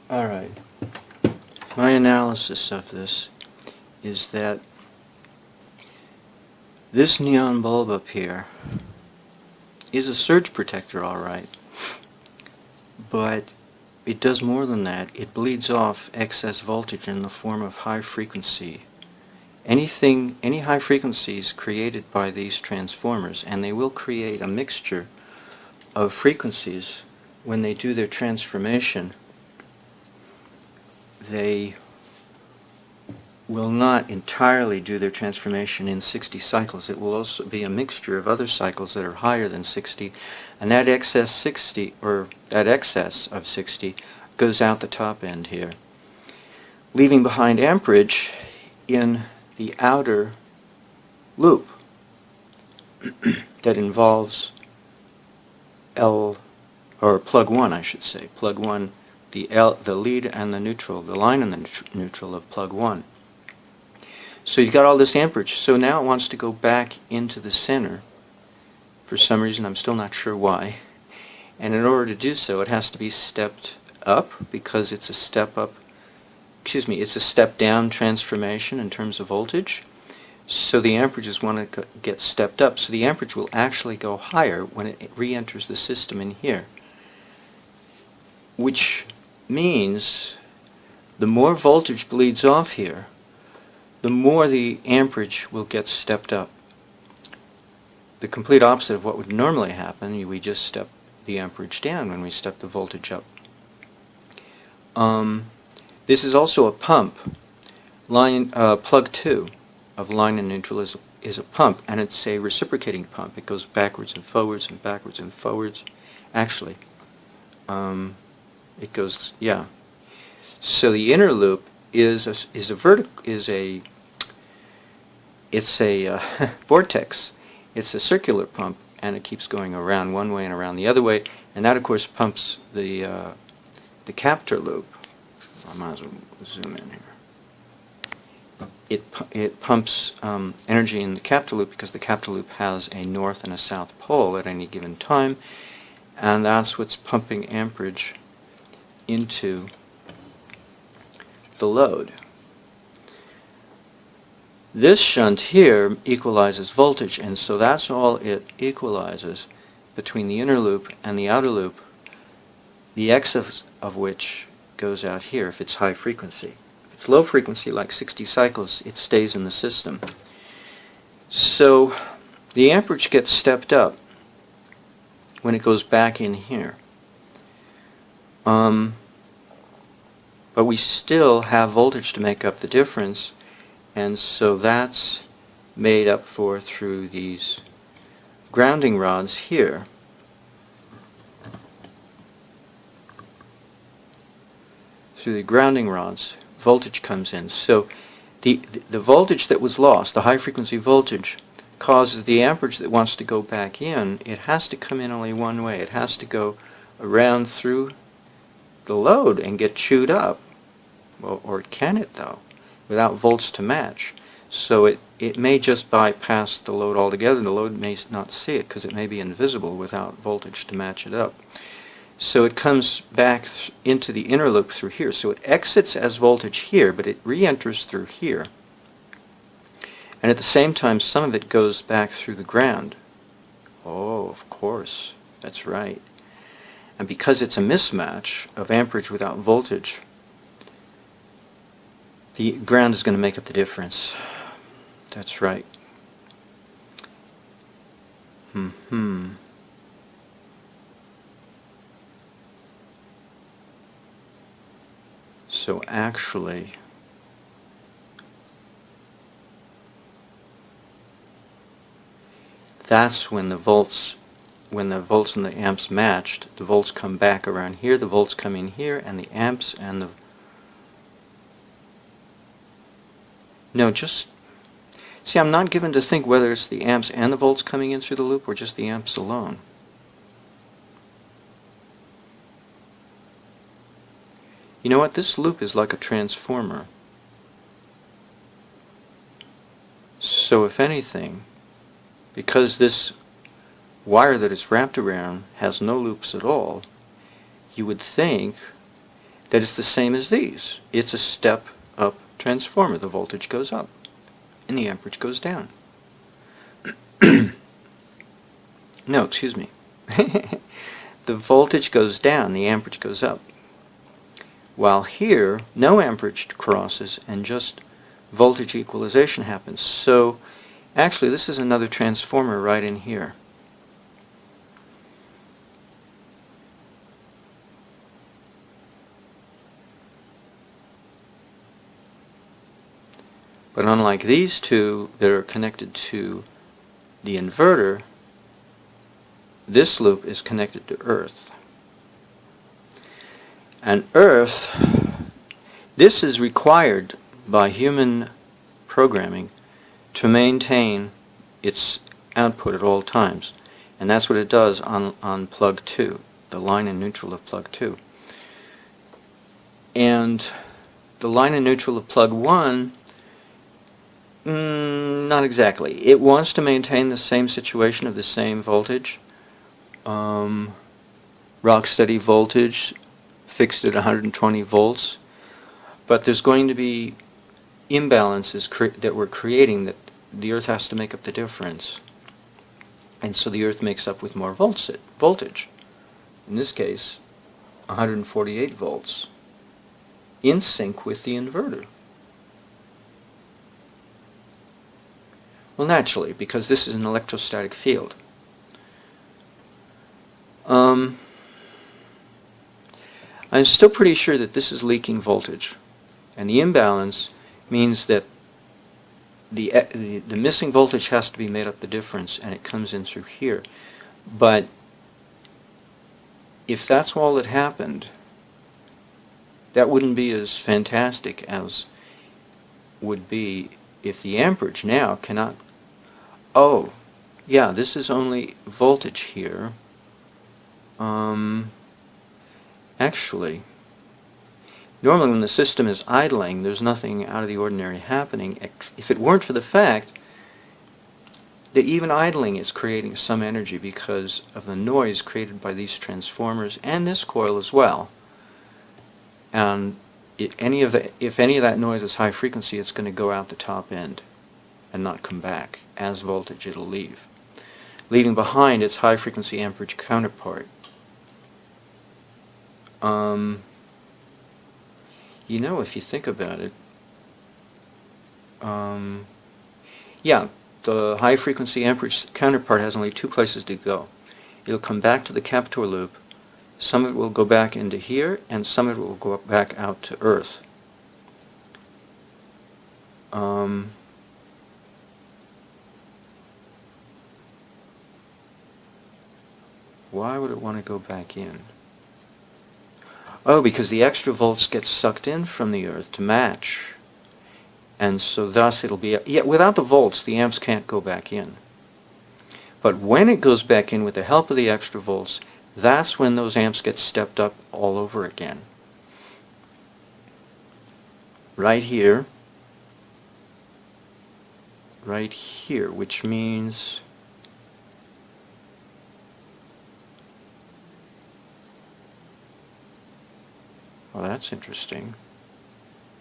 Alright, my analysis of this is that this neon bulb up here is a surge protector, alright, but it does more than that. It bleeds off excess voltage in the form of high frequency. Any high frequencies created by these transformers, and they will create a mixture of frequencies when they do their transformation. They will not entirely do their transformation in 60 cycles. It will also be a mixture of other cycles that are higher than 60, and that excess 60, or that excess of 60, goes out the top end here, leaving behind amperage in the outer loop that involves plug 1, I should say. Plug 1, the lead and the neutral, the line and the neutral of plug 1. So you've got all this amperage, so now it wants to go back into the center. For some reason, I'm still not sure why. And in order to do so, it has to be stepped up, because it's a step down transformation in terms of voltage. So the amperages want to get stepped up. So the amperage will actually go higher when it re-enters the system in here. Which means the more voltage bleeds off here, the more the amperage will get stepped up. The complete opposite of what would normally happen. We just step the amperage down when we step the voltage up. This is also a pump. Plug 2 of line and neutral is a pump, and it's a reciprocating pump. It goes backwards and forwards and backwards and forwards. Actually, it goes, yeah. So the inner loop is a vortex. It's a circular pump, and it keeps going around one way and around the other way, and that of course pumps the Captor loop. I might as well zoom in here. It pumps energy in the Captor loop, because the Captor loop has a north and a south pole at any given time, and that's what's pumping amperage into the load. This shunt here equalizes voltage, and so that's all it equalizes between the inner loop and the outer loop, the excess of which goes out here if it's high frequency. If it's low frequency, like 60 cycles, it stays in the system. So the amperage gets stepped up when it goes back in here. But we still have voltage to make up the difference, and so that's made up for through these grounding rods here. Through the grounding rods, voltage comes in. So the voltage that was lost, the high frequency voltage, causes the amperage that wants to go back in. It has to come in only one way. It has to go around through the load and get chewed up. Well, or can it though, without volts to match? So it may just bypass the load altogether. The load may not see it because it may be invisible without voltage to match it up. So it comes back into the inner loop through here. So it exits as voltage here, but it re-enters through here. And at the same time, some of it goes back through the ground. Oh, of course, that's right. And because it's a mismatch of amperage without voltage, the ground is going to make up the difference. That's right. So actually, that's when the volts and the amps matched. The volts come back around here, the volts come in here, and the amps and the... No, just... See, I'm not given to think whether it's the amps and the volts coming in through the loop or just the amps alone. You know what? This loop is like a transformer. So if anything, because this wire that it's wrapped around has no loops at all, you would think that it's the same as these. It's a step-up transformer. The voltage goes up, and the amperage goes down. No, excuse me. The voltage goes down, the amperage goes up. While here, no amperage crosses, and just voltage equalization happens. So, actually, this is another transformer right in here. But unlike these two that are connected to the inverter, this loop is connected to Earth. And Earth, this is required by human programming to maintain its output at all times. And that's what it does on plug 2, the line and neutral of plug 2. And the line and neutral of plug 1, not exactly. It wants to maintain the same situation of the same voltage, rock steady voltage, fixed at 120 volts, but there's going to be imbalances that we're creating that the Earth has to make up the difference. And so the Earth makes up with more voltage. In this case, 148 volts, in sync with the inverter. Well, naturally, because this is an electrostatic field. I'm still pretty sure that this is leaking voltage, and the imbalance means that the missing voltage has to be made up the difference, and it comes in through here. But if that's all that happened, that wouldn't be as fantastic as would be if the amperage now cannot... Oh, yeah, this is only voltage here. Actually, normally when the system is idling, there's nothing out of the ordinary happening, if it weren't for the fact that even idling is creating some energy because of the noise created by these transformers and this coil as well. And if any of that noise is high frequency, it's going to go out the top end and not come back. As voltage, it'll leave, leaving behind its high frequency amperage counterpart. You know, if you think about it, yeah, the high frequency amperage counterpart has only two places to go. It'll come back to the Captor loop. Some of it will go back into here, and some of it will go back out to Earth. Why would it want to go back in? Oh, because the extra volts get sucked in from the Earth to match. And so thus it'll be... Yeah, without the volts, the amps can't go back in. But when it goes back in with the help of the extra volts, that's when those amps get stepped up all over again. Right here, which means... Well, that's interesting.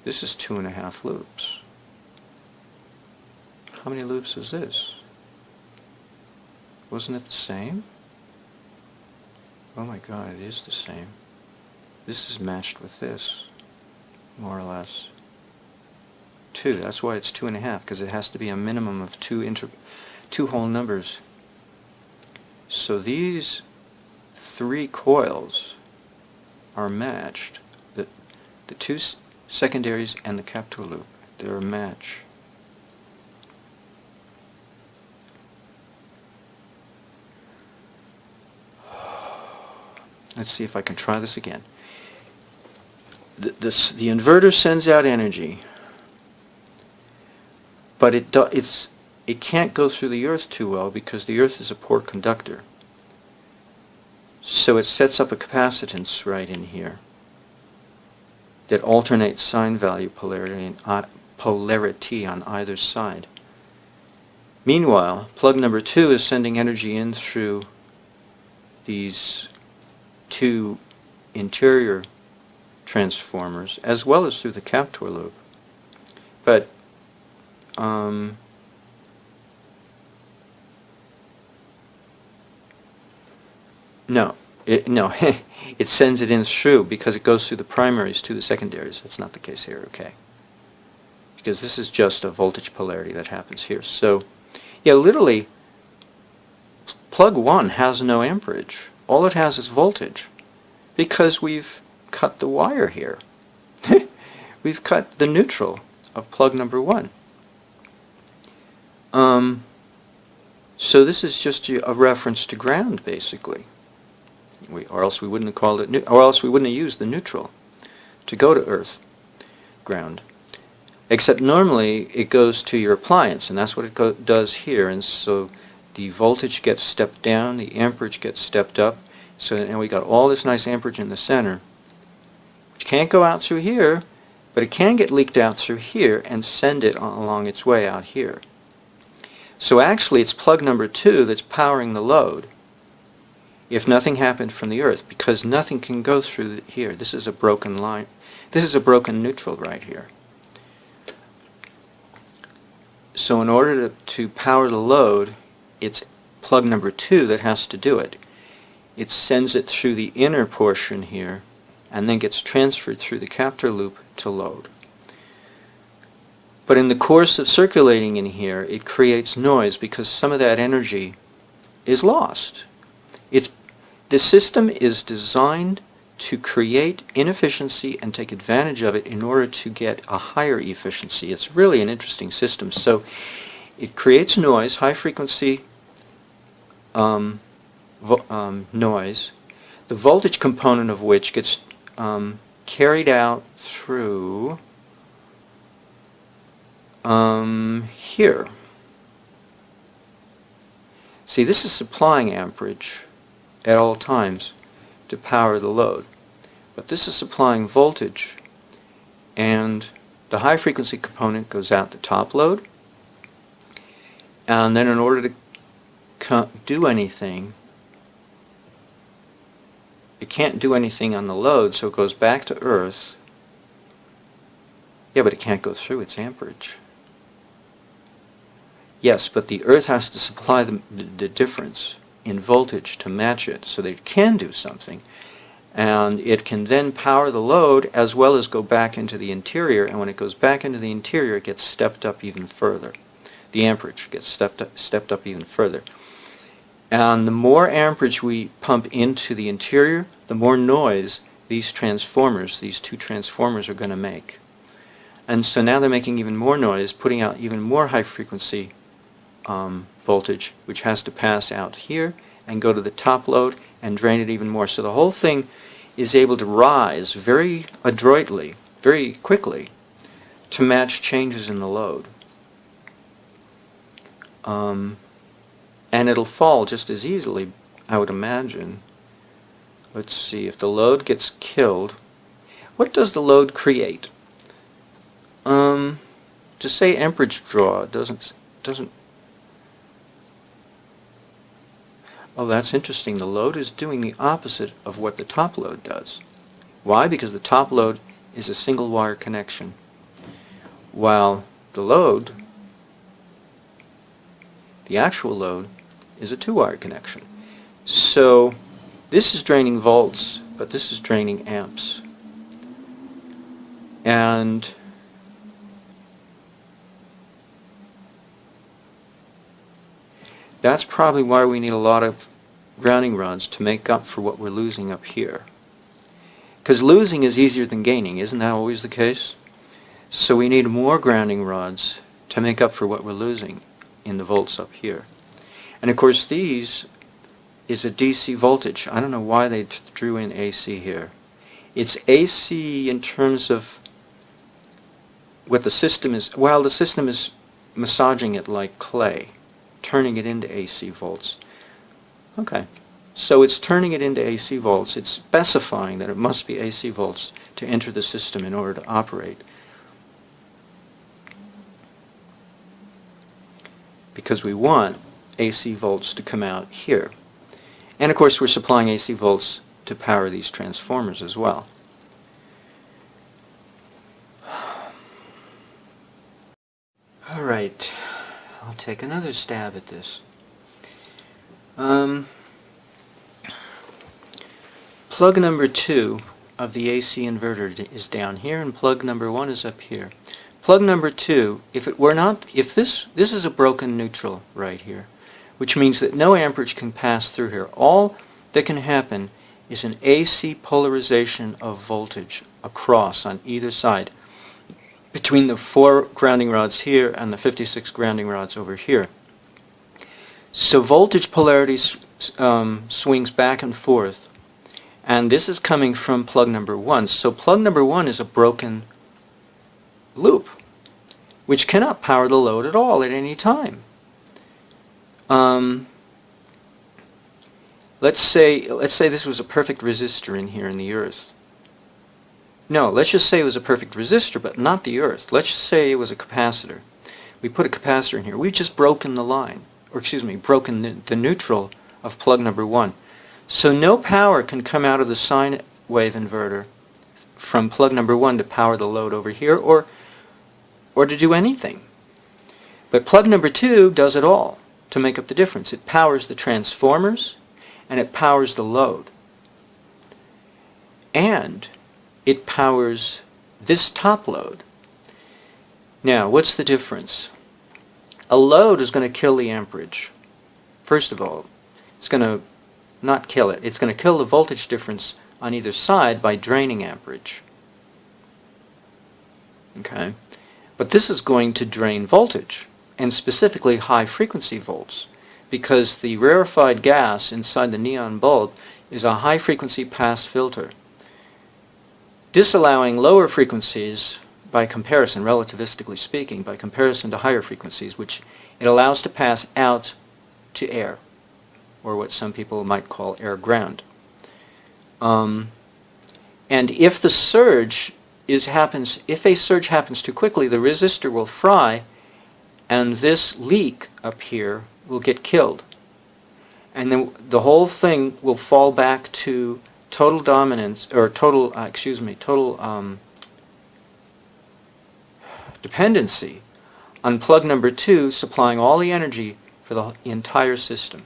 This is 2.5 loops. How many loops is this? Wasn't it the same? Oh my God, it is the same. This is matched with this, more or less. 2, that's why it's 2.5, because it has to be a minimum of two whole numbers. So these 3 coils are matched. The 2 secondaries and the Captor loop, they're a match. Let's see if I can try this again. The inverter sends out energy, but it can't go through the Earth too well because the Earth is a poor conductor. So it sets up a capacitance right in here that alternates sign value polarity on either side. Meanwhile, plug number 2 is sending energy in through these 2 interior transformers as well as through the Captor loop. But no, no, it sends it in through because it goes through the primaries to the secondaries. That's not the case here, okay? Because this is just a voltage polarity that happens here. So, yeah, literally, plug 1 has no amperage. All it has is voltage because we've cut the wire here. We've cut the neutral of plug number 1. So this is just a reference to ground, basically. Or else we wouldn't have called it, or else we wouldn't have used the neutral to go to earth, ground. Except normally it goes to your appliance, and that's what it does here. And so the voltage gets stepped down, the amperage gets stepped up. So now we got all this nice amperage in the center, which can't go out through here, but it can get leaked out through here and send it along its way out here. So actually it's plug number 2 that's powering the load if nothing happened from the earth, because nothing can go through here. This is a broken line. This is a broken neutral right here. So in order to power the load, it's plug number 2 that has to do it. It sends it through the inner portion here and then gets transferred through the Captor loop to load. But in the course of circulating in here, it creates noise because some of that energy is lost. The system is designed to create inefficiency and take advantage of it in order to get a higher efficiency. It's really an interesting system. So it creates noise, high frequency noise, the voltage component of which gets carried out through here. See, this is supplying amperage at all times to power the load. But this is supplying voltage, and the high frequency component goes out the top load, and then in order to do anything, it can't do anything on the load, so it goes back to earth. Yeah, but it can't go through its amperage. Yes, but the earth has to supply the difference in voltage to match it so that it can do something. And it can then power the load as well as go back into the interior, and when it goes back into the interior, it gets stepped up even further. The amperage gets stepped up even further. And the more amperage we pump into the interior, the more noise these transformers, these two transformers, are going to make. And so now they're making even more noise, putting out even more high frequency voltage, which has to pass out here and go to the top load and drain it even more. So the whole thing is able to rise very adroitly, very quickly, to match changes in the load. And it'll fall just as easily, I would imagine. Let's see, if the load gets killed, what does the load create? To say amperage draw doesn't. Oh, that's interesting. The load is doing the opposite of what the top load does. Why? Because the top load is a single wire connection, while the load, the actual load, is a 2-wire connection. So this is draining volts, but this is draining amps. And that's probably why we need a lot of grounding rods to make up for what we're losing up here. Because losing is easier than gaining, isn't that always the case? So we need more grounding rods to make up for what we're losing in the volts up here. And of course these is a DC voltage. I don't know why they drew in AC here. It's AC in terms of what the system is, well, the system is massaging it like clay, turning it into AC volts. Okay, so it's turning it into AC volts. It's specifying that it must be AC volts to enter the system in order to operate. Because we want AC volts to come out here. And of course we're supplying AC volts to power these transformers as well. Alright, I'll take another stab at this. Plug number 2 of the AC inverter is down here, and plug number 1 is up here. Plug number 2, if this is a broken neutral right here, which means that no amperage can pass through here. All that can happen is an AC polarization of voltage across on either side between the 4 grounding rods here and the 56 grounding rods over here. So voltage polarity swings back and forth, and this is coming from plug number 1. So plug number 1 is a broken loop, which cannot power the load at all at any time. Let's say this was a perfect resistor in here in the earth. No, let's just say it was a perfect resistor, but not the earth. Let's just say it was a capacitor. We put a capacitor in here. We've just broken the line, or excuse me, broken the neutral of plug number 1. So no power can come out of the sine wave inverter from plug number 1 to power the load over here, or to do anything. But plug number 2 does it all to make up the difference. It powers the transformers, and it powers the load. And it powers this top load. Now, what's the difference? A load is going to kill the amperage. First of all, it's going to not kill it. It's going to kill the voltage difference on either side by draining amperage. Okay? But this is going to drain voltage, and specifically high frequency volts, because the rarefied gas inside the neon bulb is a high frequency pass filter, disallowing lower frequencies by comparison, relativistically speaking, by comparison to higher frequencies, which it allows to pass out to air, or what some people might call air ground. And if the surge if a surge happens too quickly, the resistor will fry, and this leak up here will get killed. And then the whole thing will fall back to total dominance, or total dependency on plug number 2 supplying all the energy for the entire system.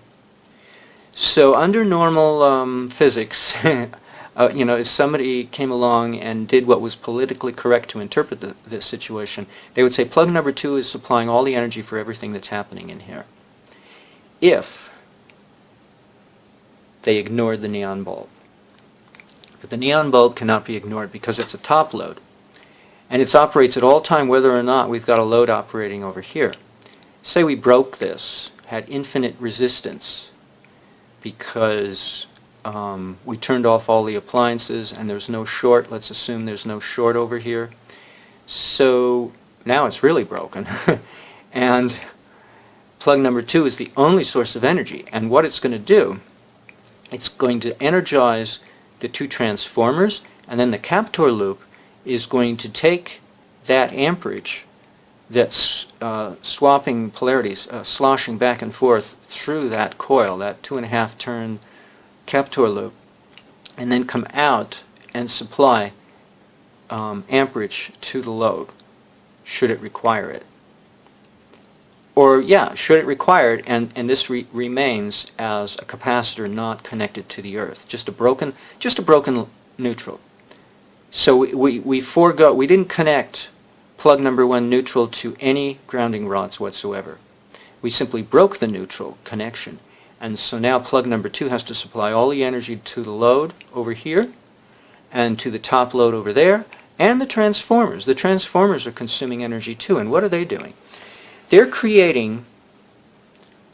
So under normal physics, if somebody came along and did what was politically correct to interpret this situation, they would say plug number 2 is supplying all the energy for everything that's happening in here, if they ignored the neon bulb. But the neon bulb cannot be ignored because it's a top load, and it operates at all time whether or not we've got a load operating over here. Say we broke this, had infinite resistance because we turned off all the appliances and there's no short. Let's assume there's no short over here. So now it's really broken. And plug number 2 is the only source of energy. And what it's going to do, it's going to energize the 2 transformers, and then the Captor loop is going to take that amperage that's swapping polarities, sloshing back and forth through that coil, that 2.5 turn Captor loop, and then come out and supply amperage to the load, should it require it. Or, yeah, should it require it, and this remains as a capacitor not connected to the earth, just a broken neutral. So we didn't connect plug number 1 neutral to any grounding rods whatsoever. We simply broke the neutral connection. And so now plug number 2 has to supply all the energy to the load over here, and to the top load over there, and the transformers. The transformers are consuming energy too, and what are they doing? They're creating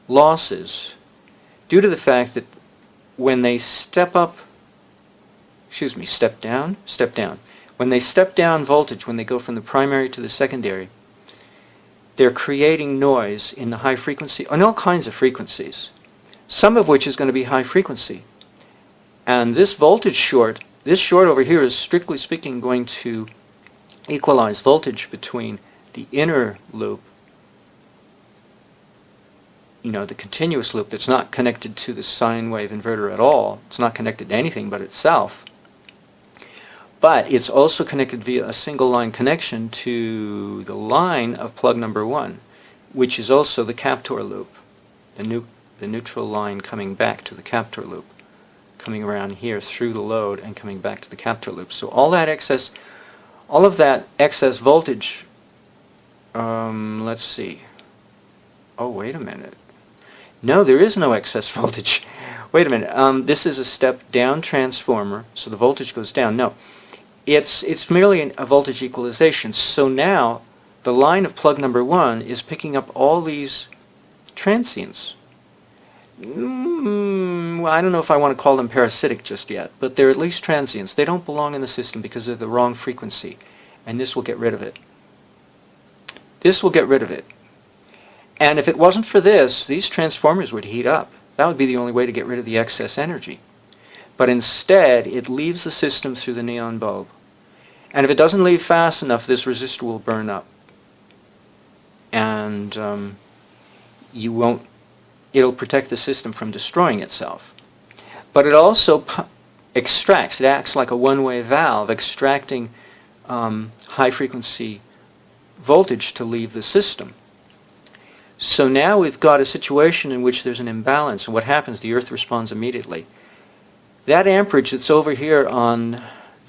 losses due to the fact that when they step down. When they step down voltage, when they go from the primary to the secondary, they're creating noise in the high frequency, on all kinds of frequencies, some of which is going to be high frequency. And this voltage short, this short over here is strictly speaking going to equalize voltage between the inner loop, the continuous loop that's not connected to the sine wave inverter at all. It's not connected to anything but itself. But it's also connected via a single line connection to the line of plug number 1. which is also the Captor loop, the neutral line coming back to the Captor loop, coming around here through the load and coming back to the Captor loop. So all of that excess voltage, let's see. Oh, wait a minute. No, there is no excess voltage. Wait a minute. This is a step-down transformer, so the voltage goes down. No, it's merely a voltage equalization. So now the line of plug number 1 is picking up all these transients. I don't know if I want to call them parasitic just yet, but they're at least transients. They don't belong in the system because they're the wrong frequency, and this will get rid of it. This will get rid of it. And if it wasn't for this, these transformers would heat up. That would be the only way to get rid of the excess energy. But instead, it leaves the system through the neon bulb. And if it doesn't leave fast enough, this resistor will burn up. And it'll protect the system from destroying itself. But it also extracts. It acts like a one-way valve, extracting high-frequency voltage to leave the system. So now we've got a situation in which there's an imbalance, and what happens, the earth responds immediately. That amperage that's over here on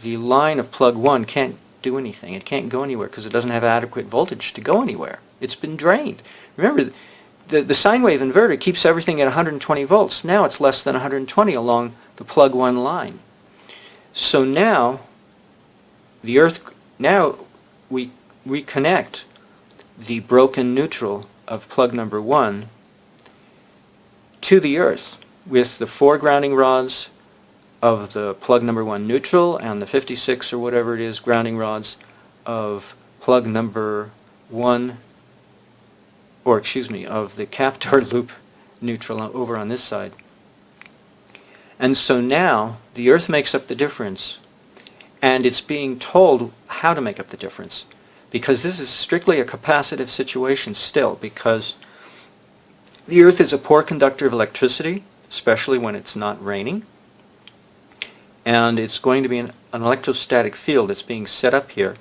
the line of plug 1 can't do anything. It can't go anywhere because it doesn't have adequate voltage to go anywhere. It's been drained. Remember, the sine wave inverter keeps everything at 120 volts. Now it's less than 120 along the plug 1 line. So now we reconnect the broken neutral of plug number 1 to the earth with the 4 grounding rods of the plug number 1 neutral and the 56 or whatever it is grounding rods of plug number 1, or excuse me, of the Captor loop neutral over on this side. And so now the earth makes up the difference, and it's being told how to make up the difference. Because this is strictly a capacitive situation still, because the earth is a poor conductor of electricity, especially when it's not raining. And it's going to be an electrostatic field that's being set up here.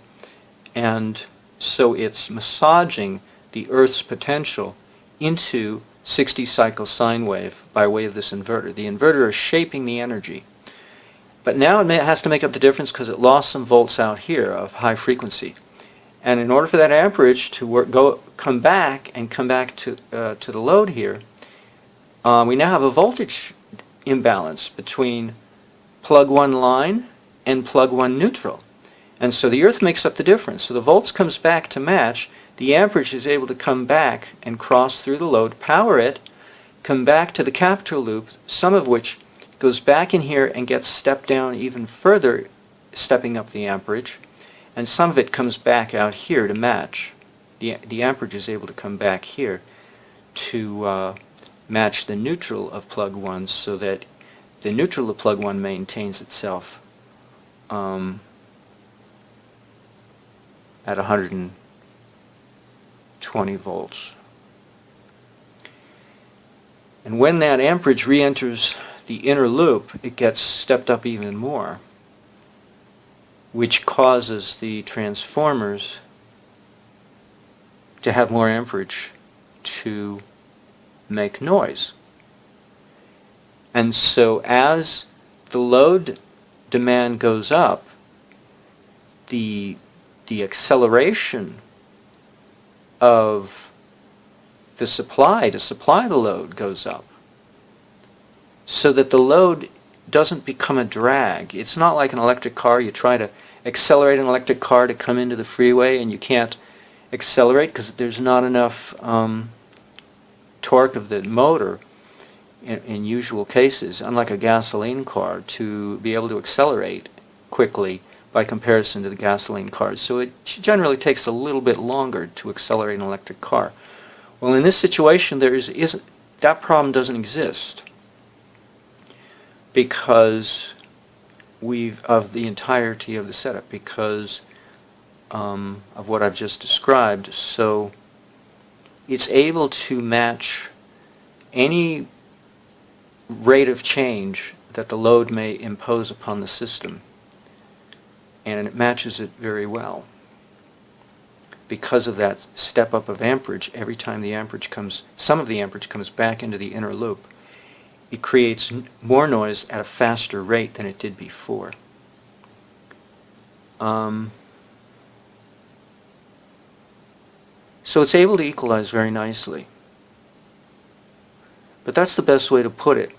And so it's massaging the earth's potential into 60 cycle sine wave by way of this inverter. The inverter is shaping the energy. But now it has to make up the difference because it lost some volts out here of high frequency. And in order for that amperage to come back to the load here, we now have a voltage imbalance between plug 1 line and plug 1 neutral. And so the earth makes up the difference. So the volts comes back to match. The amperage is able to come back and cross through the load, power it, come back to the Captor loop, some of which goes back in here and gets stepped down even further, stepping up the amperage. And some of it comes back out here to match. The amperage is able to come back here to match the neutral of plug 1 so that the neutral of plug 1 maintains itself at 120 volts. And when that amperage re-enters the inner loop, it gets stepped up even more, which causes the transformers to have more amperage to make noise. And so as the load demand goes up, the acceleration of the supply to supply the load goes up, so that the load doesn't become a drag. It's not like an electric car. You try to accelerate an electric car to come into the freeway and you can't accelerate because there's not enough torque of the motor in usual cases, unlike a gasoline car, to be able to accelerate quickly by comparison to the gasoline cars. So it generally takes a little bit longer to accelerate an electric car. Well, in this situation, that problem doesn't exist, because of the entirety of the setup, because of what I've just described. So it's able to match any rate of change that the load may impose upon the system, and it matches it very well. because of that step up of amperage. Every time the amperage comes, some of the amperage comes back into the inner loop, it creates more noise at a faster rate than it did before. So it's able to equalize very nicely. But that's the best way to put it,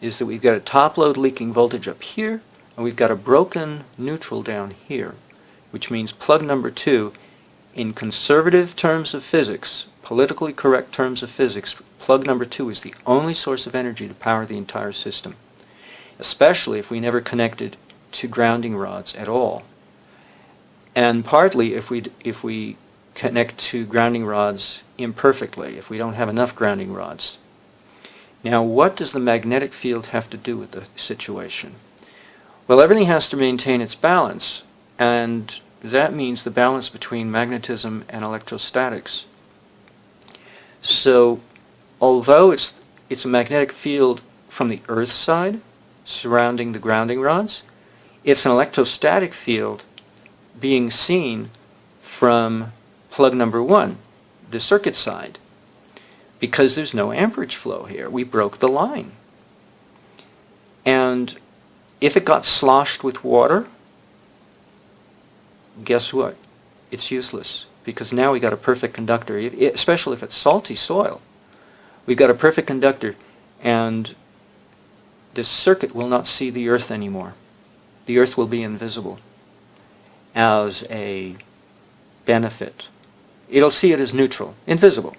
is that we've got a top load leaking voltage up here, and we've got a broken neutral down here, which means plug number 2, in conservative terms of physics, politically correct terms of physics, plug number 2 is the only source of energy to power the entire system, especially if we never connected to grounding rods at all. And partly if we connect to grounding rods imperfectly, if we don't have enough grounding rods. Now, what does the magnetic field have to do with the situation? Well, everything has to maintain its balance, and that means the balance between magnetism and electrostatics. So, although it's a magnetic field from the Earth side surrounding the grounding rods, it's an electrostatic field being seen from plug number 1, the circuit side, because there's no amperage flow here. We broke the line. And if it got sloshed with water, guess what? It's useless, because now we got a perfect conductor, especially if it's salty soil. We've got a perfect conductor, and this circuit will not see the Earth anymore. The Earth will be invisible as a benefit. It'll see it as neutral, invisible.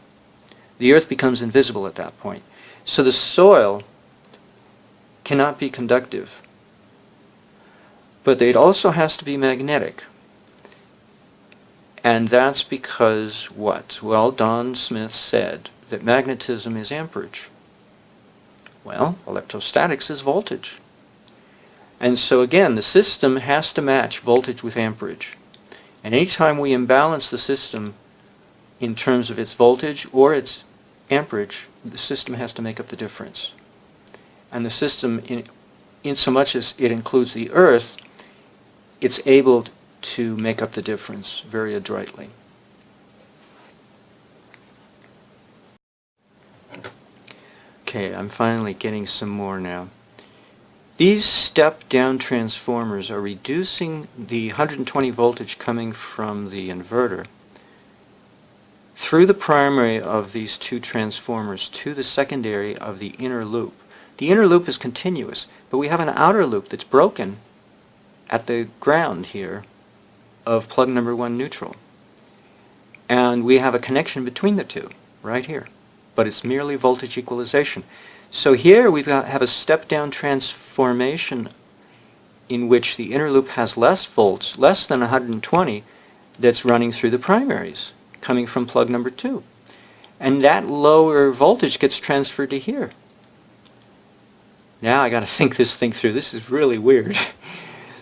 The Earth becomes invisible at that point. So the soil cannot be conductive, but it also has to be magnetic. And that's because what? Well, Don Smith said that magnetism is amperage. Well, electrostatics is voltage. And so again, the system has to match voltage with amperage. And anytime we imbalance the system in terms of its voltage or its amperage, the system has to make up the difference. And the system, in so much as it includes the Earth, it's able to make up the difference very adroitly. Okay, I'm finally getting some more now. These step-down transformers are reducing the 120 voltage coming from the inverter through the primary of these two transformers to the secondary of the inner loop. The inner loop is continuous, but we have an outer loop that's broken at the ground here of plug number 1 neutral. And we have a connection between the two, right here. But it's merely voltage equalization. So here we have a step-down transformation in which the inner loop has less volts, less than 120, that's running through the primaries, coming from plug number 2. And that lower voltage gets transferred to here. Now I got to think this thing through. This is really weird.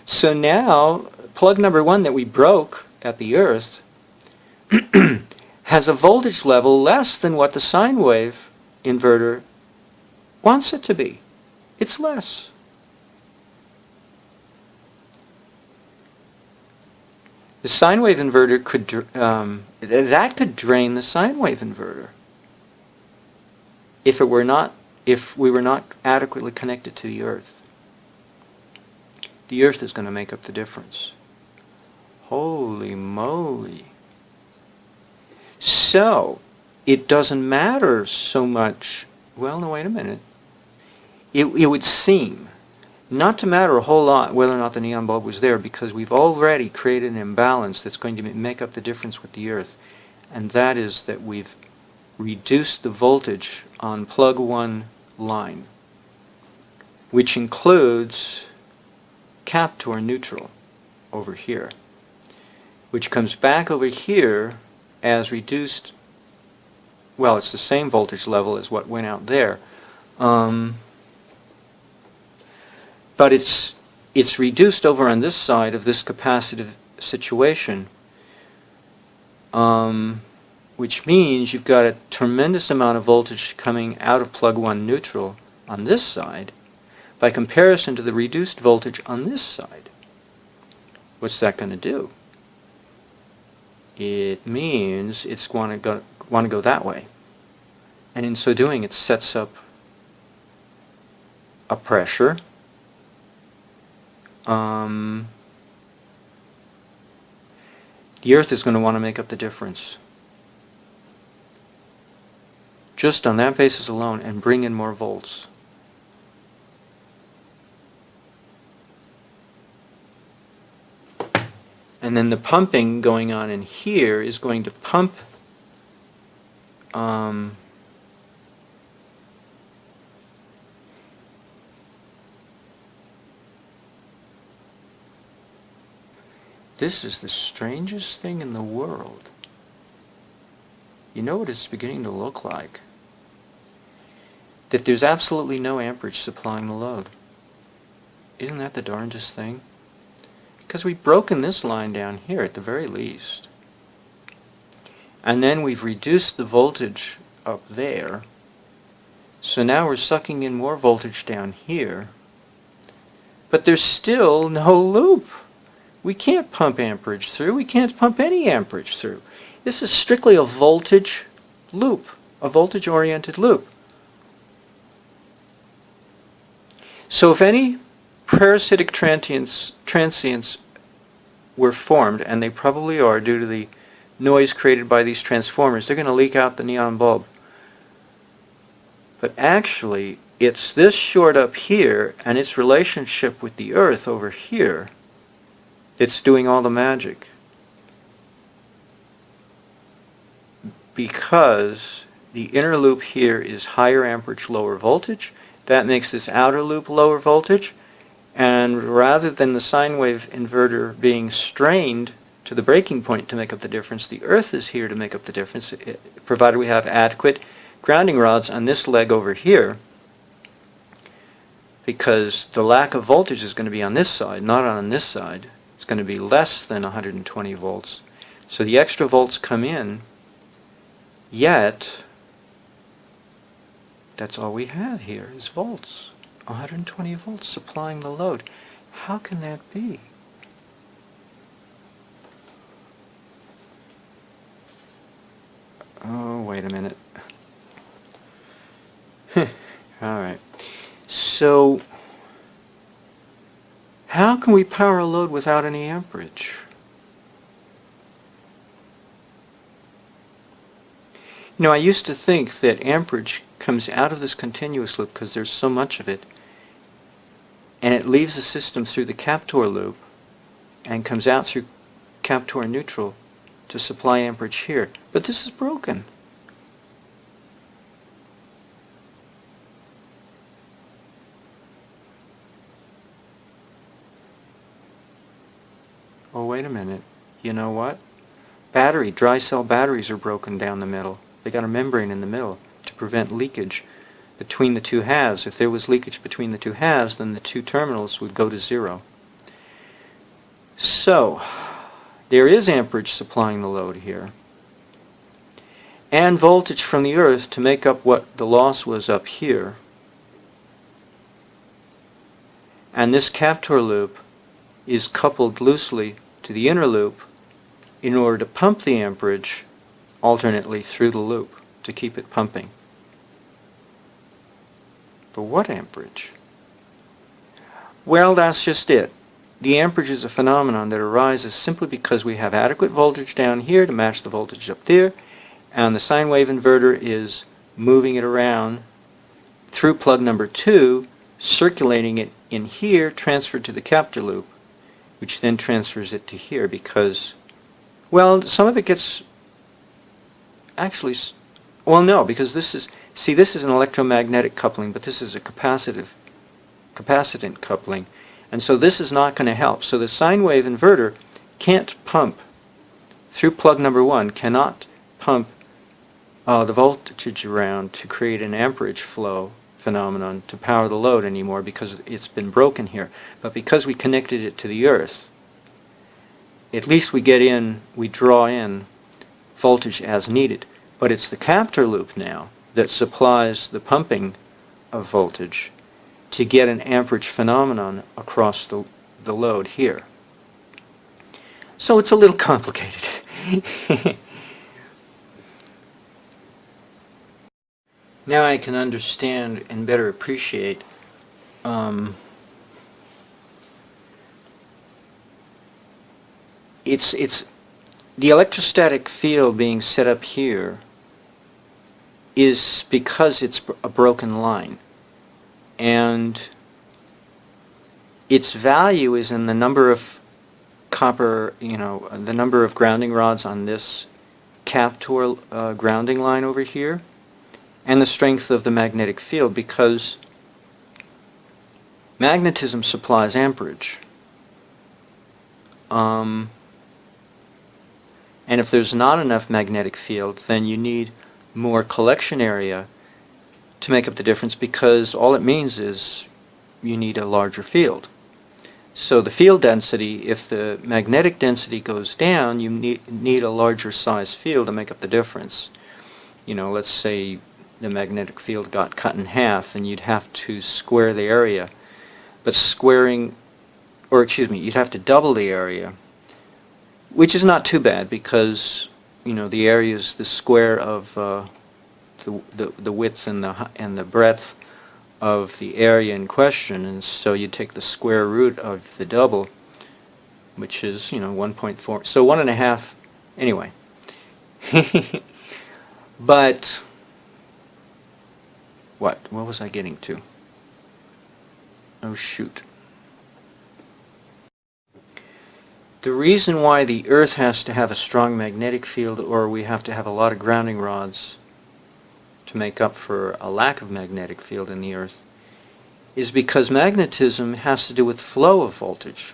So now, plug number 1 that we broke at the Earth has a voltage level less than what the sine wave inverter wants it to be. It's less. The sine wave inverter could that could drain the sine wave inverter if we were not adequately connected to the Earth. The Earth is going to make up the difference. Holy moly. So, it doesn't matter so much. Well, no, wait a minute. It would seem not to matter a whole lot whether or not the neon bulb was there, because we've already created an imbalance that's going to make up the difference with the Earth. And that is that we've reduced the voltage on plug 1 line, which includes Captor neutral over here, which comes back over here as reduced. Well, it's the same voltage level as what went out there, but it's reduced over on this side of this capacitive situation, which means you've got a tremendous amount of voltage coming out of plug 1 neutral on this side by comparison to the reduced voltage on this side. What's that going to do? it means it's want to go that way. And in so doing, it sets up a pressure. The Earth is going to want to make up the difference. Just on that basis alone, and bring in more volts. And then the pumping going on in here is going to pump this is the strangest thing in the world. You know what it's beginning to look like? That there's absolutely no amperage supplying the load. Isn't that the darndest thing? Because we've broken this line down here at the very least. And then we've reduced the voltage up there. So now we're sucking in more voltage down here. But there's still no loop. We can't pump amperage through. We can't pump any amperage through. This is strictly a voltage loop, a voltage-oriented loop. So if any parasitic transients were formed, and they probably are due to the noise created by these transformers, they're going to leak out the neon bulb. But actually, it's this short up here and its relationship with the Earth over here that's doing all the magic. Because the inner loop here is higher amperage, lower voltage. That makes this outer loop lower voltage. And rather than the sine wave inverter being strained to the breaking point to make up the difference, the Earth is here to make up the difference, provided we have adequate grounding rods on this leg over here, because the lack of voltage is going to be on this side, not on this side. It's going to be less than 120 volts. So the extra volts come in, yet that's all we have here is volts. 120 volts supplying the load. How can that be? Oh, wait a minute. Alright. So, how can we power a load without any amperage? You know, I used to think that amperage comes out of this continuous loop because there's so much of it, and it leaves the system through the Captor loop and comes out through Captor neutral to supply amperage here. But this is broken. Oh, wait a minute. You know what? Dry cell batteries are broken down the middle. They got a membrane in the middle to prevent leakage between the two halves. If there was leakage between the two halves, then the two terminals would go to zero. So, there is amperage supplying the load here, and voltage from the Earth to make up what the loss was up here. And this Captor loop is coupled loosely to the inner loop in order to pump the amperage alternately through the loop to keep it pumping. But what amperage? Well, that's just it. The amperage is a phenomenon that arises simply because we have adequate voltage down here to match the voltage up there, and the sine wave inverter is moving it around through plug number 2, circulating it in here, transferred to the Captor loop, which then transfers it to here because, well, some of it gets actually, well, no, because this is, see, this is an electromagnetic coupling, but this is a capacitant coupling, and so this is not going to help. So the sine wave inverter can't pump through plug number 1, cannot pump the voltage around to create an amperage flow phenomenon to power the load anymore because it's been broken here. But because we connected it to the Earth, at least we draw in voltage as needed. But it's the Captor loop now that supplies the pumping of voltage to get an amperage phenomenon across the load here. So it's a little complicated. Now I can understand and better appreciate it's the electrostatic field being set up here is because it's a broken line, and its value is in the number of copper, the number of grounding rods on this Captor grounding line over here, and the strength of the magnetic field, because magnetism supplies amperage. And if there's not enough magnetic field, then you need more collection area to make up the difference, because all it means is you need a larger field. So the field density, if the magnetic density goes down, you need a larger size field to make up the difference. Let's say the magnetic field got cut in half, and you'd have to square the area. But you'd have to double the area, which is not too bad, because the area is the square of the width and the breadth of the area in question, and so you take the square root of the double, which is 1.4, so 1.5 anyway. But what was I getting to? Oh shoot. The reason why the Earth has to have a strong magnetic field, or we have to have a lot of grounding rods to make up for a lack of magnetic field in the Earth, is because magnetism has to do with flow of voltage.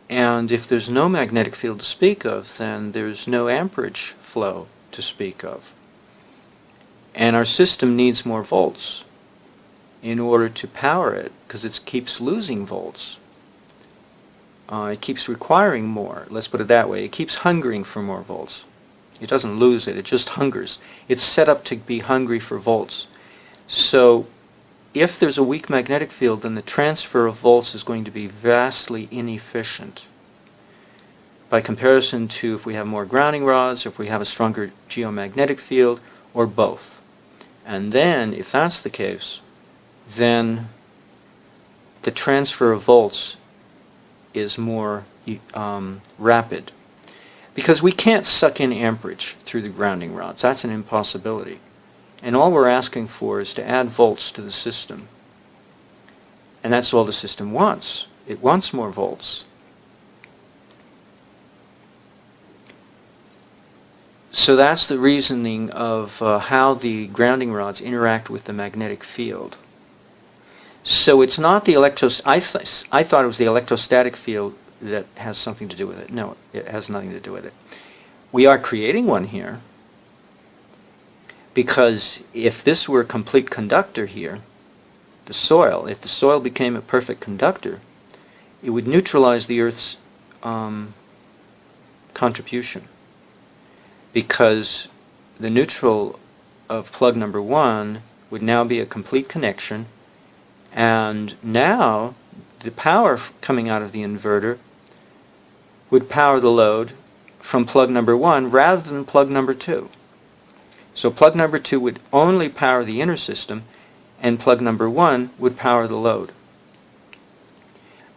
And if there's no magnetic field to speak of, then there's no amperage flow to speak of. And our system needs more volts in order to power it, because it keeps losing volts. It keeps requiring more, let's put it that way. It keeps hungering for more volts. It doesn't lose it just hungers. It's set up to be hungry for volts. So if there's a weak magnetic field, then the transfer of volts is going to be vastly inefficient by comparison to if we have more grounding rods, if we have a stronger geomagnetic field, or both. And then, if that's the case, then the transfer of volts is more rapid. Because we can't suck in amperage through the grounding rods. That's an impossibility. And all we're asking for is to add volts to the system. And that's all the system wants. It wants more volts. So that's the reasoning of how the grounding rods interact with the magnetic field. So it's not the I thought it was the electrostatic field that has something to do with it. No, it has nothing to do with it. We are creating one here, because if this were a complete conductor here, if the soil became a perfect conductor, it would neutralize the Earth's contribution, because the neutral of plug number 1 would now be a complete connection, and now the power coming out of the inverter would power the load from plug number 1 rather than plug number 2. So plug number 2 would only power the inner system, and plug number 1 would power the load,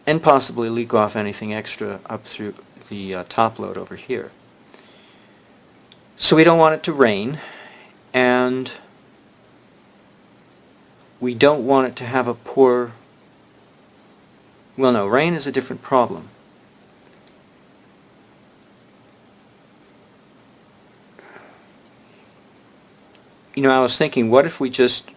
and possibly leak off anything extra up through the top load over here. So we don't want it to rain, and we don't want it to have a poor... Well, no, rain is a different problem. I was thinking, what if we just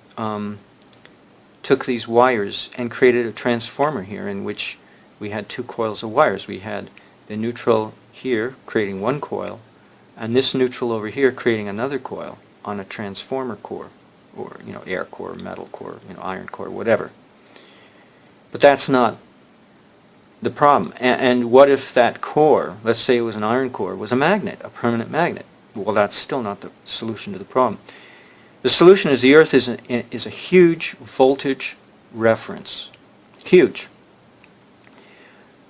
took these wires and created a transformer here in which we had 2 coils of wires. We had the neutral here creating one coil, and this neutral over here creating another coil on a transformer core, or air core, metal core, iron core, whatever. But that's not the problem. And what if that core, let's say it was an iron core, was a magnet, a permanent magnet? Well, that's still not the solution to the problem. The solution is the Earth is a huge voltage reference. Huge.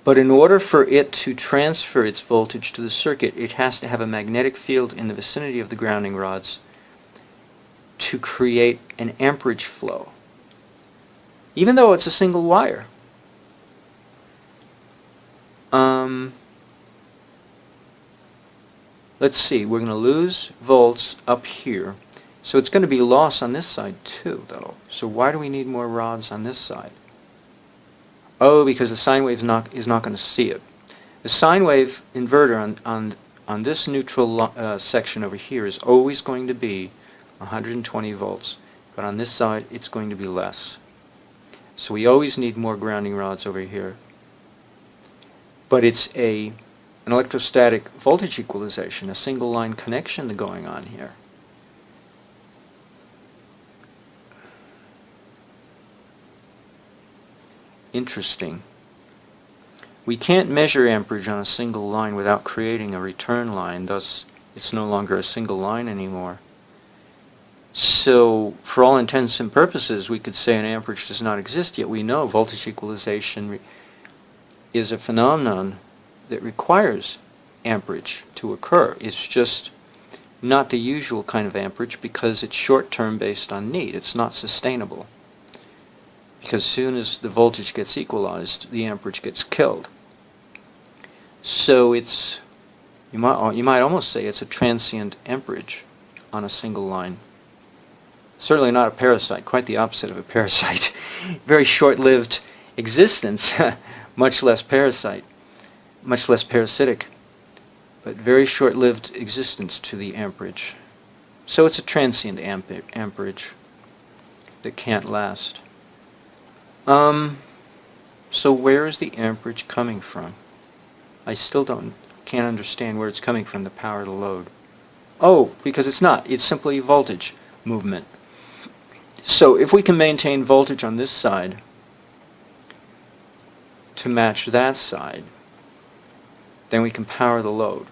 But in order for it to transfer its voltage to the circuit, it has to have a magnetic field in the vicinity of the grounding rods to create an amperage flow, even though it's a single wire. Let's see, we're going to lose volts up here. So it's going to be loss on this side too, though. So why do we need more rods on this side? Oh, because the sine wave is not going to see it. The sine wave inverter on this neutral section over here is always going to be 120 volts, but on this side it's going to be less. So we always need more grounding rods over here. But it's an electrostatic voltage equalization, a single line connection going on here. Interesting. We can't measure amperage on a single line without creating a return line, thus it's no longer a single line anymore. So, for all intents and purposes, we could say an amperage does not exist, yet we know voltage equalization is a phenomenon that requires amperage to occur. It's just not the usual kind of amperage because it's short-term based on need. It's not sustainable. Because as soon as the voltage gets equalized, the amperage gets killed. So it's, you might almost say it's a transient amperage on a single line. Certainly not a parasite, quite the opposite of a parasite. Very short-lived existence, much less parasite, much less parasitic, but very short-lived existence to the amperage. So it's a transient amperage that can't last. So where is the amperage coming from? I still can't understand where it's coming from, the power of the load. Oh, because it's not. It's simply voltage movement. So if we can maintain voltage on this side to match that side, then we can power the load.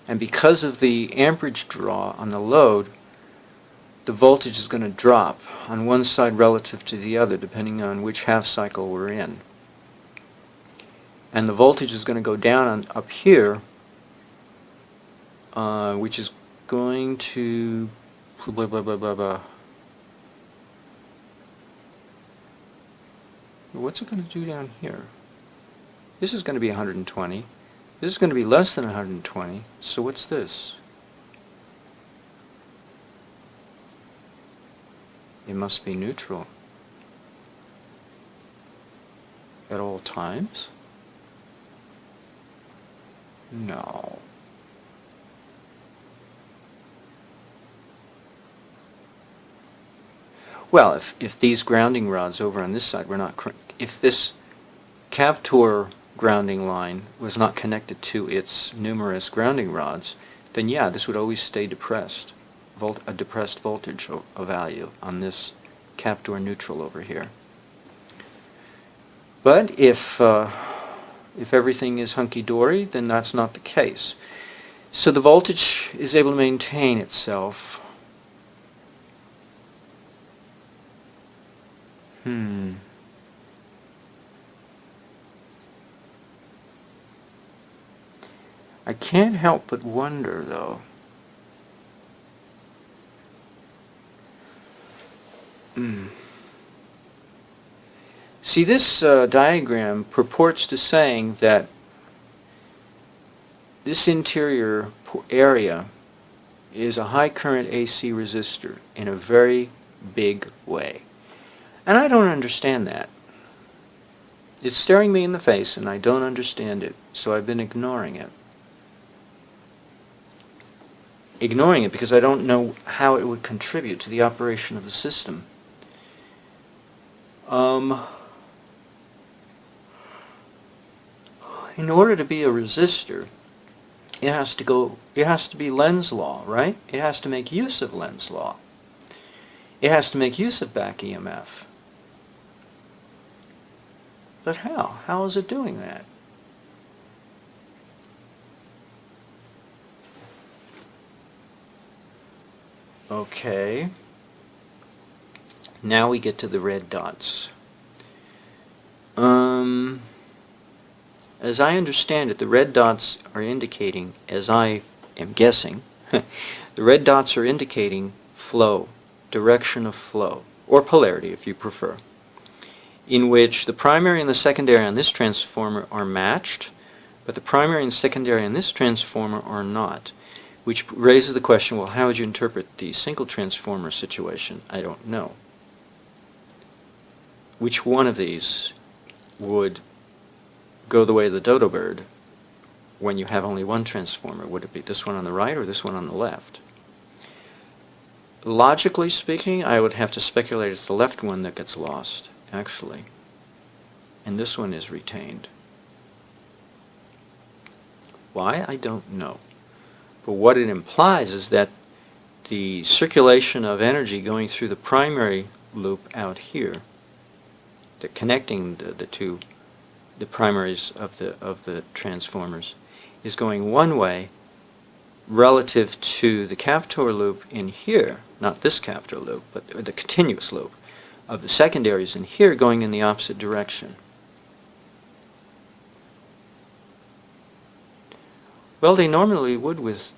And because of the amperage draw on the load, the voltage is going to drop on one side relative to the other, depending on which half cycle we're in. And the voltage is going to go down up here, which is going to blah, blah, blah, blah, blah. What's it going to do down here? This is going to be 120. This is going to be less than 120. So what's this? It must be neutral. At all times? No. Well, if these grounding rods over on this side were not, if this Captor grounding line was not connected to its numerous grounding rods, then yeah, this would always stay depressed. A depressed voltage value on this Captor neutral over here. But if everything is hunky-dory, then that's not the case. So the voltage is able to maintain itself. I can't help but wonder, though. See, this diagram purports to saying that this interior area is a high current AC resistor in a very big way. And I don't understand that. It's staring me in the face and I don't understand it, so I've been ignoring it. Ignoring it because I don't know how it would contribute to the operation of the system. In order to be a resistor, it has to be Lenz's law, right? It has to make use of Lenz's law. It has to make use of back EMF. But how? How is it doing that? Okay. Now we get to the red dots. as I understand it, the red dots are indicating, as I am guessing, the red dots are indicating flow, direction of flow, or polarity if you prefer, in which the primary and the secondary on this transformer are matched, but the primary and secondary on this transformer are not, which raises the question, well, how would you interpret the single transformer situation? I don't know. Which one of these would go the way of the dodo bird when you have only one transformer? Would it be this one on the right or this one on the left? Logically speaking, I would have to speculate it's the left one that gets lost, actually, and this one is retained. Why? I don't know. But what it implies is that the circulation of energy going through the primary loop out here, connecting the primaries of the transformers, is going one way relative to the Captor loop in here, not this Captor loop, but the continuous loop of the secondaries in here going in the opposite direction. Well, they normally would with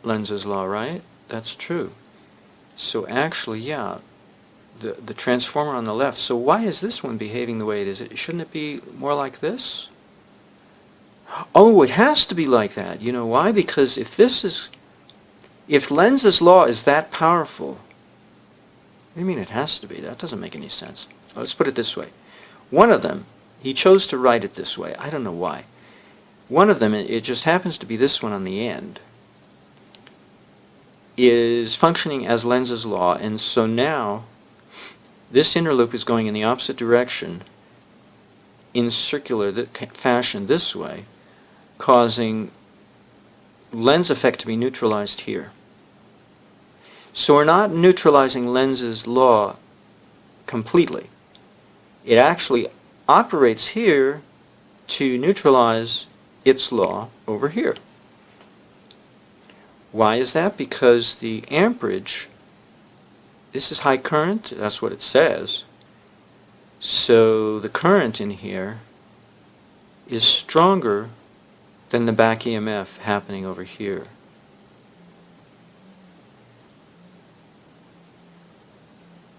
Lenz's law, right? That's true. So actually, yeah, the transformer on the left. So why is this one behaving the way it is? Shouldn't it be more like this? Oh, it has to be like that. You know why? Because if Lenz's law is that powerful, what do you mean it has to be? That doesn't make any sense. Let's put it this way. One of them, he chose to write it this way. I don't know why. One of them, it just happens to be this one on the end, is functioning as Lenz's law, and so now this inner loop is going in the opposite direction in circular fashion this way, causing Lenz effect to be neutralized here. So we're not neutralizing Lenz's law completely. It actually operates here to neutralize its law over here. Why is that? Because the amperage, this is high current, that's what it says. So the current in here is stronger than the back EMF happening over here.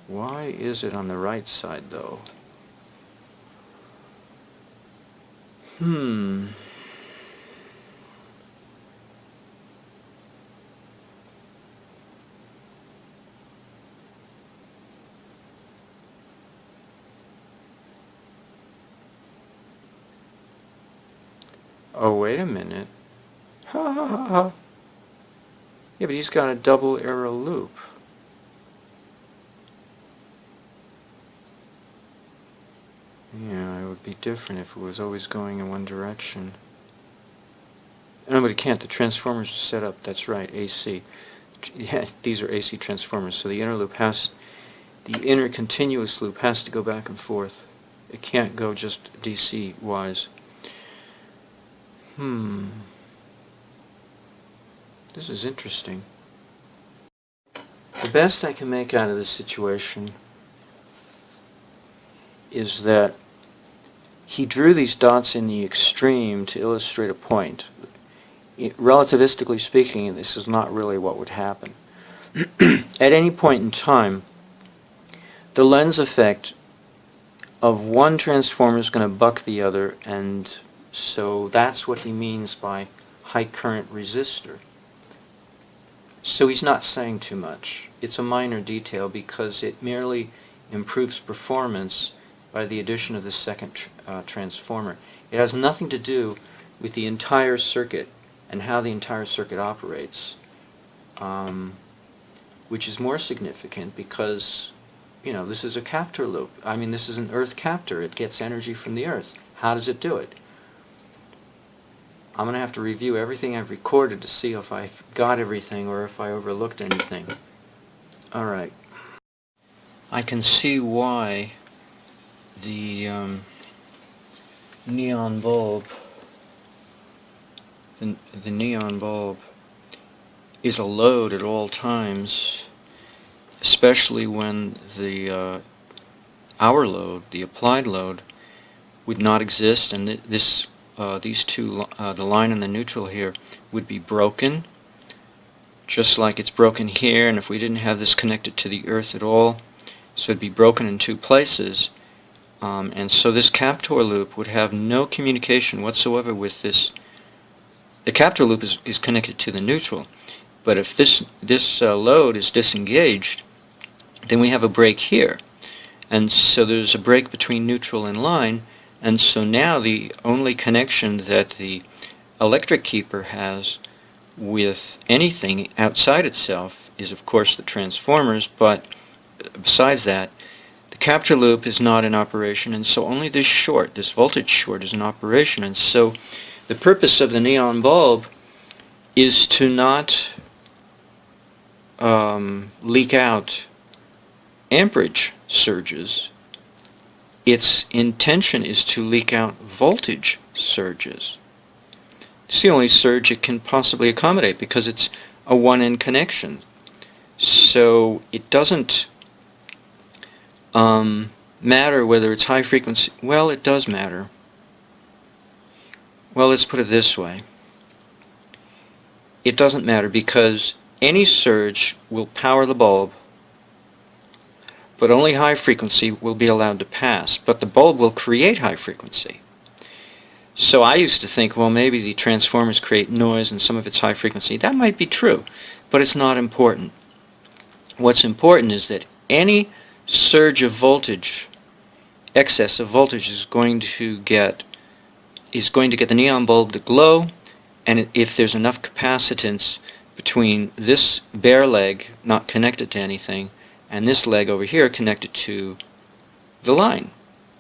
Why is it on the right side though? Oh, wait a minute. Ha ha ha ha. Yeah, but he's got a double arrow loop. Yeah, it would be different if it was always going in one direction. No, but it can't. The transformers are set up, that's right, AC. Yeah, these are AC transformers, so the inner continuous loop has to go back and forth. It can't go just DC-wise. This is interesting. The best I can make out of this situation is that he drew these dots in the extreme to illustrate a point. Relativistically speaking, this is not really what would happen. At any point in time, the Lenz effect of one transformer is going to buck the other, and so that's what he means by high current resistor. So he's not saying too much. It's a minor detail because it merely improves performance by the addition of the second transformer. It has nothing to do with the entire circuit and how the entire circuit operates, which is more significant because, you know, this is a Captor loop. I mean, this is an Earth Captor. It gets energy from the Earth. How does it do it? I'm going to have to review everything I've recorded to see if I got everything or if I overlooked anything. Alright. I can see why the neon bulb, the neon bulb is a load at all times, especially when the hour load, the applied load, would not exist, and these two, the line and the neutral here, would be broken, just like it's broken here, and if we didn't have this connected to the Earth at all, so it'd be broken in two places, and so this Captor loop would have no communication whatsoever with this. The Captor loop is connected to the neutral, but if this load is disengaged, then we have a break here, and so there's a break between neutral and line, and so now the only connection that the electric keeper has with anything outside itself is of course the transformers, but besides that the Captor loop is not in operation, and so only this short, this voltage short, is in operation. And so the purpose of the neon bulb is to not leak out amperage surges. Its intention is to leak out voltage surges. It's the only surge it can possibly accommodate because it's a one-end connection. So it doesn't matter whether it's high frequency. Well, it does matter. Well, let's put it this way. It doesn't matter because any surge will power the bulb, but only high frequency will be allowed to pass. But the bulb will create high frequency. So I used to think, well, maybe the transformers create noise and some of it's high frequency. That might be true, but it's not important. What's important is that any surge of voltage, excess of voltage, is going to get the neon bulb to glow, and if there's enough capacitance between this bare leg not connected to anything and this leg over here connected to the line,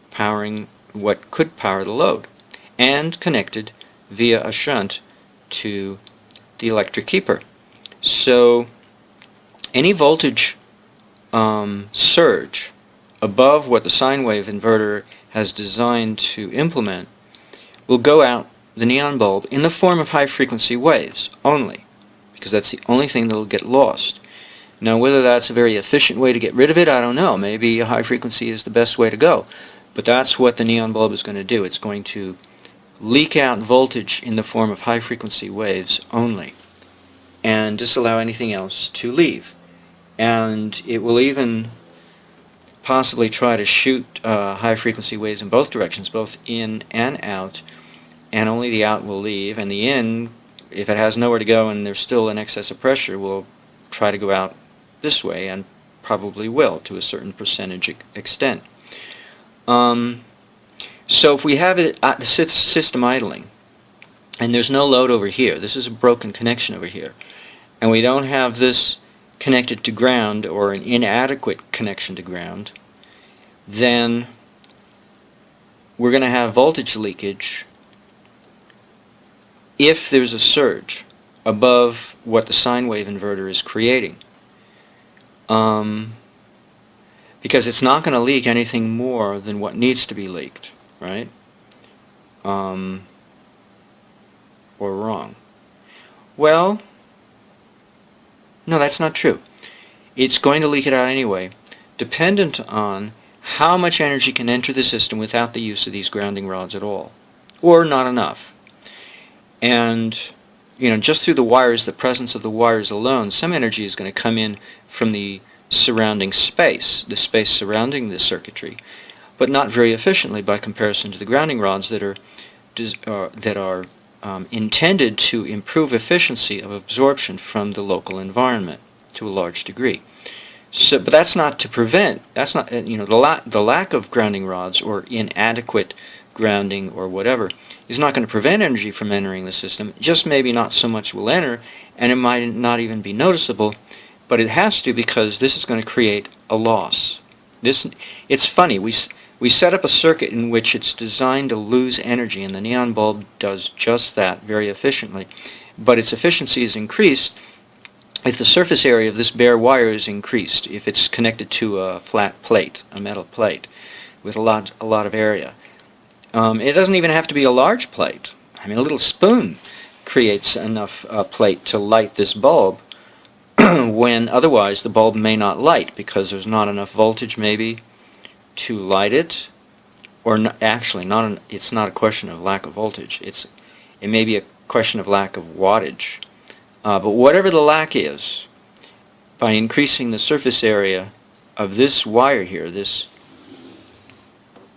powering what could power the load, and connected via a shunt to the electric keeper. So any voltage surge above what the sine wave inverter has designed to implement will go out the neon bulb in the form of high frequency waves only, because that's the only thing that will get lost. Now, whether that's a very efficient way to get rid of it, I don't know. Maybe high frequency is the best way to go, but that's what the neon bulb is going to do. It's going to leak out voltage in the form of high frequency waves only and disallow anything else to leave. And it will even possibly try to shoot high frequency waves in both directions, both in and out, and only the out will leave, and the in, if it has nowhere to go and there's still an excess of pressure, will try to go out this way, and probably will to a certain percentage extent. So if we have it at the system idling, and there's no load over here, this is a broken connection over here, and we don't have this connected to ground or an inadequate connection to ground, then we're going to have voltage leakage if there's a surge above what the sine wave inverter is creating. Because it's not going to leak anything more than what needs to be leaked, right? Or wrong. Well, no, that's not true. It's going to leak it out anyway, dependent on how much energy can enter the system without the use of these grounding rods at all, or not enough. And just through the wires, the presence of the wires alone, some energy is going to come in from the surrounding space, the space surrounding the circuitry, but not very efficiently by comparison to the grounding rods that are intended to improve efficiency of absorption from the local environment to a large degree. So, but that's not to prevent. That's not the lack of grounding rods or inadequate grounding or whatever is not going to prevent energy from entering the system. Just maybe not so much will enter, and it might not even be noticeable, but it has to, because this is going to create a loss. It's funny. We set up a circuit in which it's designed to lose energy, and the neon bulb does just that very efficiently. But its efficiency is increased if the surface area of this bare wire is increased, if it's connected to a flat plate, a metal plate, with a lot of area. It doesn't even have to be a large plate. I mean, a little spoon creates enough plate to light this bulb when otherwise the bulb may not light because there's not enough voltage maybe to light it, or no, actually, it's not a question of lack of voltage. It may be a question of lack of wattage. But whatever the lack is, by increasing the surface area of this wire here, this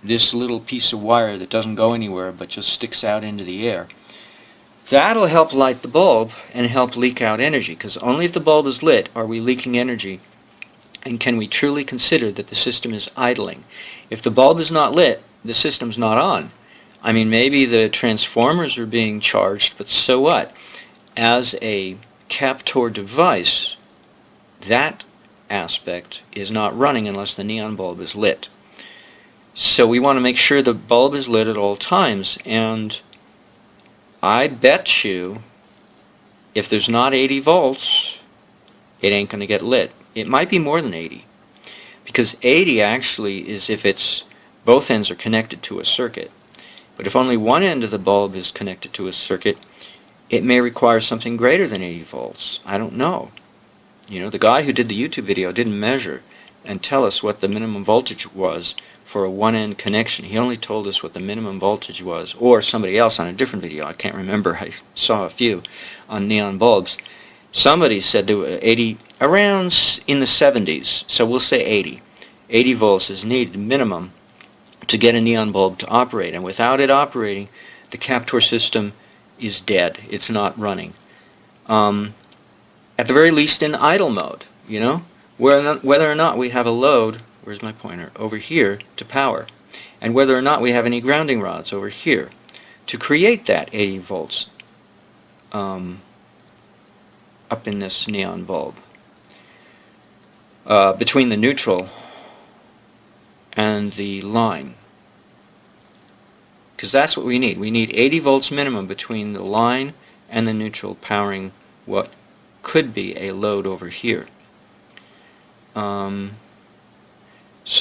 little piece of wire that doesn't go anywhere but just sticks out into the air, that'll help light the bulb and help leak out energy, because only if the bulb is lit are we leaking energy, and can we truly consider that the system is idling. If the bulb is not lit, the system's not on. I mean, maybe the transformers are being charged, but so what? As a Captor device, that aspect is not running unless the neon bulb is lit. So we want to make sure the bulb is lit at all times, and I bet you if there's not 80 volts, it ain't going to get lit. It might be more than 80, because 80 actually is if it's both ends are connected to a circuit. But if only one end of the bulb is connected to a circuit, it may require something greater than 80 volts. I don't know. You know, the guy who did the YouTube video didn't measure and tell us what the minimum voltage was for a one-end connection. He only told us what the minimum voltage was, or somebody else on a different video, I can't remember, I saw a few on neon bulbs. Somebody said there were 80, around in the 70s, so we'll say 80. 80 volts is needed minimum to get a neon bulb to operate, and without it operating, the Captor system is dead. It's not running. At the very least in idle mode, you know, whether or not we have a load, where's my pointer, over here to power, and whether or not we have any grounding rods over here to create that 80 volts up in this neon bulb between the neutral and the line, because that's what we need. We need 80 volts minimum between the line and the neutral powering what could be a load over here. So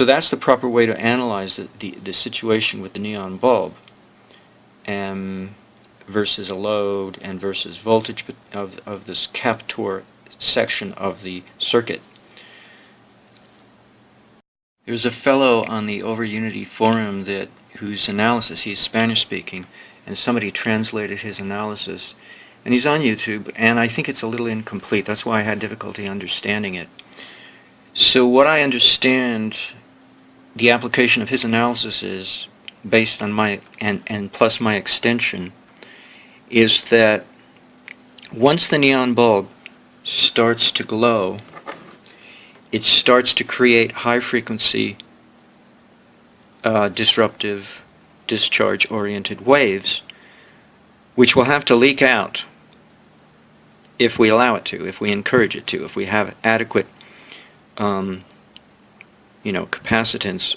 that's the proper way to analyze the situation with the neon bulb versus a load and versus voltage of this Captor section of the circuit. There's a fellow on the Over Unity forum whose analysis, he's Spanish speaking, and somebody translated his analysis, and he's on YouTube, and I think it's a little incomplete. That's why I had difficulty understanding it. So what I understand the application of his analysis is, based on my and plus my extension, is that once the neon bulb starts to glow, it starts to create high frequency disruptive discharge oriented waves, which will have to leak out if we allow it to, if we encourage it to, if we have adequate capacitance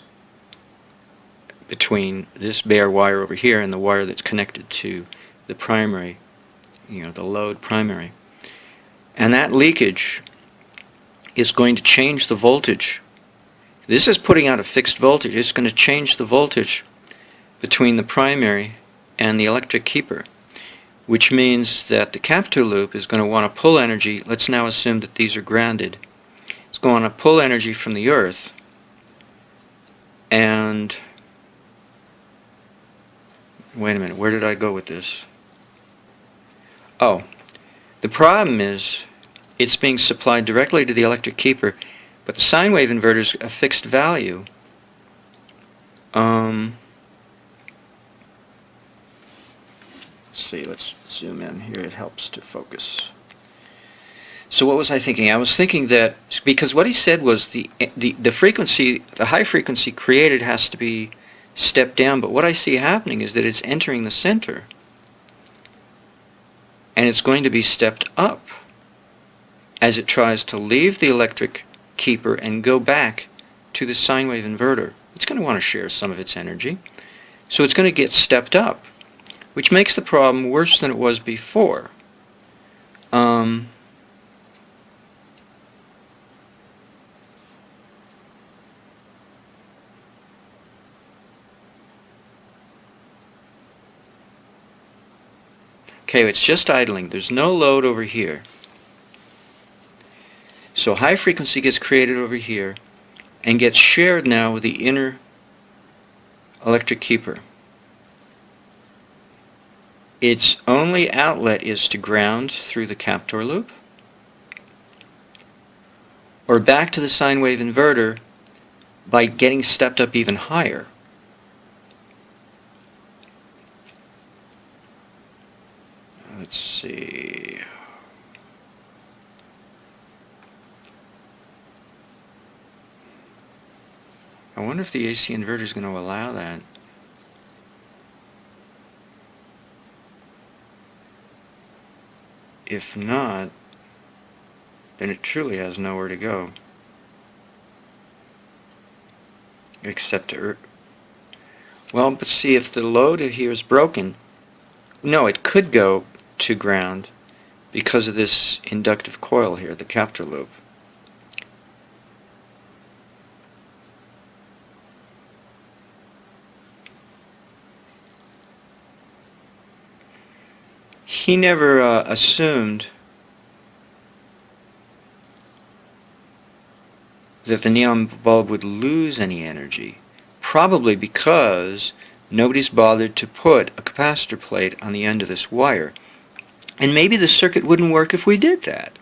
between this bare wire over here and the wire that's connected to the primary, the load primary. And that leakage is going to change the voltage. This is putting out a fixed voltage. It's going to change the voltage between the primary and the electric keeper, which means that the Captor loop is going to want to pull energy. Let's now assume that these are grounded. It's going to pull energy from the earth, and wait a minute, where did I go with this? Oh, the problem is it's being supplied directly to the electric keeper, but the sine wave inverter is a fixed value. Let's see, let's zoom in here, it helps to focus. So what was I thinking? I was thinking that, because what he said was the frequency, the high frequency created has to be stepped down, but what I see happening is that it's entering the center, and it's going to be stepped up as it tries to leave the electric keeper and go back to the sine wave inverter. It's going to want to share some of its energy, so it's going to get stepped up, which makes the problem worse than it was before. Okay, it's just idling. There's no load over here. So high frequency gets created over here and gets shared now with the inner electric keeper. Its only outlet is to ground through the Captor loop, or back to the sine wave inverter by getting stepped up even higher. Let's see. I wonder if the AC inverter is going to allow that. If not, then it truly has nowhere to go. Except to well, but see, if the load here is broken, no, it could go to ground because of this inductive coil here, the Captor loop. He never assumed that the neon bulb would lose any energy, probably because nobody's bothered to put a capacitor plate on the end of this wire. And maybe the circuit wouldn't work if we did that.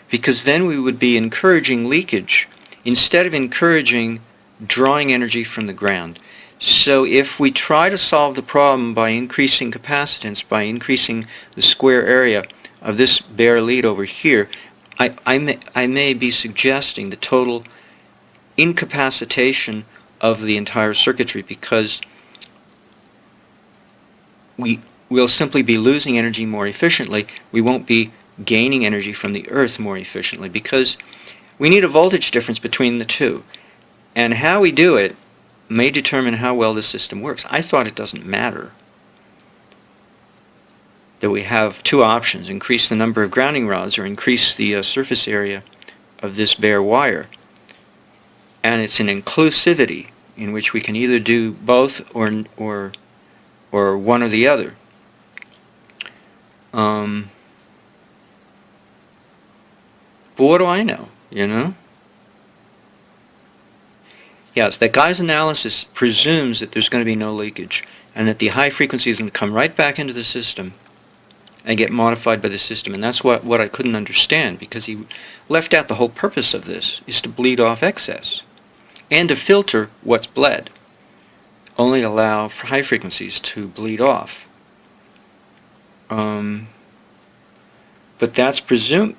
Because then we would be encouraging leakage instead of encouraging drawing energy from the ground. So if we try to solve the problem by increasing capacitance, by increasing the square area of this bare lead over here, I may be suggesting the total incapacitation of the entire circuitry, because we'll simply be losing energy more efficiently. We won't be gaining energy from the earth more efficiently, because we need a voltage difference between the two. And how we do it may determine how well the system works. I thought it doesn't matter that we have two options: increase the number of grounding rods or increase the surface area of this bare wire. And it's an inclusivity in which we can either do both or one or the other. But what do I know, you know? Yes, that guy's analysis presumes that there's going to be no leakage, and that the high frequency is going to come right back into the system and get modified by the system. And that's what I couldn't understand, because he left out the whole purpose of this, is to bleed off excess and to filter what's bled. Only allow for high frequencies to bleed off. But that's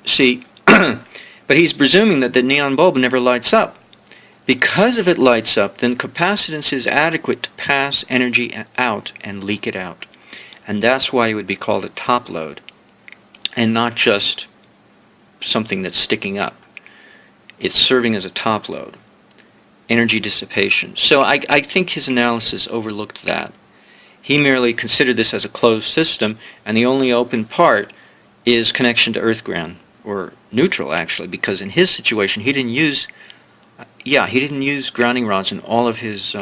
see, but he's presuming that the neon bulb never lights up. Because if it lights up, then capacitance is adequate to pass energy out and leak it out. And that's why it would be called a top load, and not just something that's sticking up. It's serving as a top load. Energy dissipation. So I think his analysis overlooked that. He merely considered this as a closed system, and the only open part is connection to earth ground, or neutral actually, because in his situation he didn't use grounding rods in all of his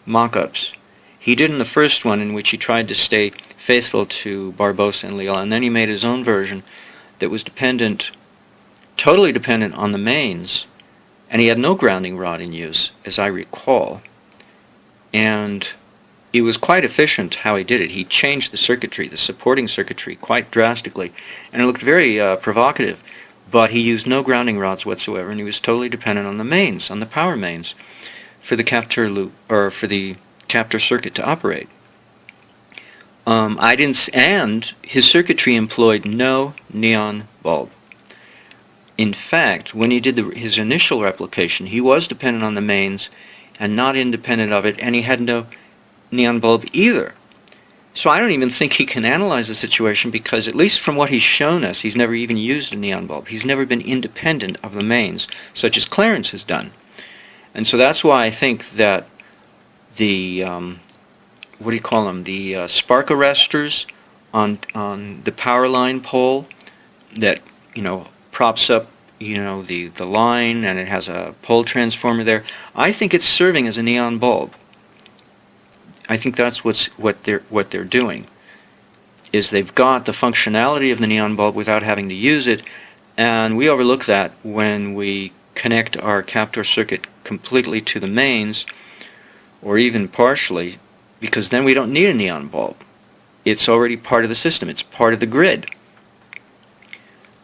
mock-ups. He did in the first one, in which he tried to stay faithful to Barbosa and Leal, and then he made his own version that was totally dependent on the mains, and he had no grounding rod in use, as I recall. And it was quite efficient how he did it. He changed the circuitry, the supporting circuitry, quite drastically, and it looked very provocative. But he used no grounding rods whatsoever, and he was totally dependent on the mains, on the power mains, for the Captor loop, or for the Captor circuit to operate. And his circuitry employed no neon bulb. In fact, when he did his initial replication, he was dependent on the mains and not independent of it, and he had no neon bulb either. So I don't even think he can analyze the situation, because at least from what he's shown us, he's never even used a neon bulb. He's never been independent of the mains, such as Clarence has done. And so that's why I think that the, the spark arresters on the power line pole that, props up, the line, and it has a pole transformer there, I think it's serving as a neon bulb. I think that's what they're doing. is they've got the functionality of the neon bulb without having to use it, and we overlook that when we connect our Captor circuit completely to the mains, or even partially, because then we don't need a neon bulb. It's already part of the system. It's part of the grid.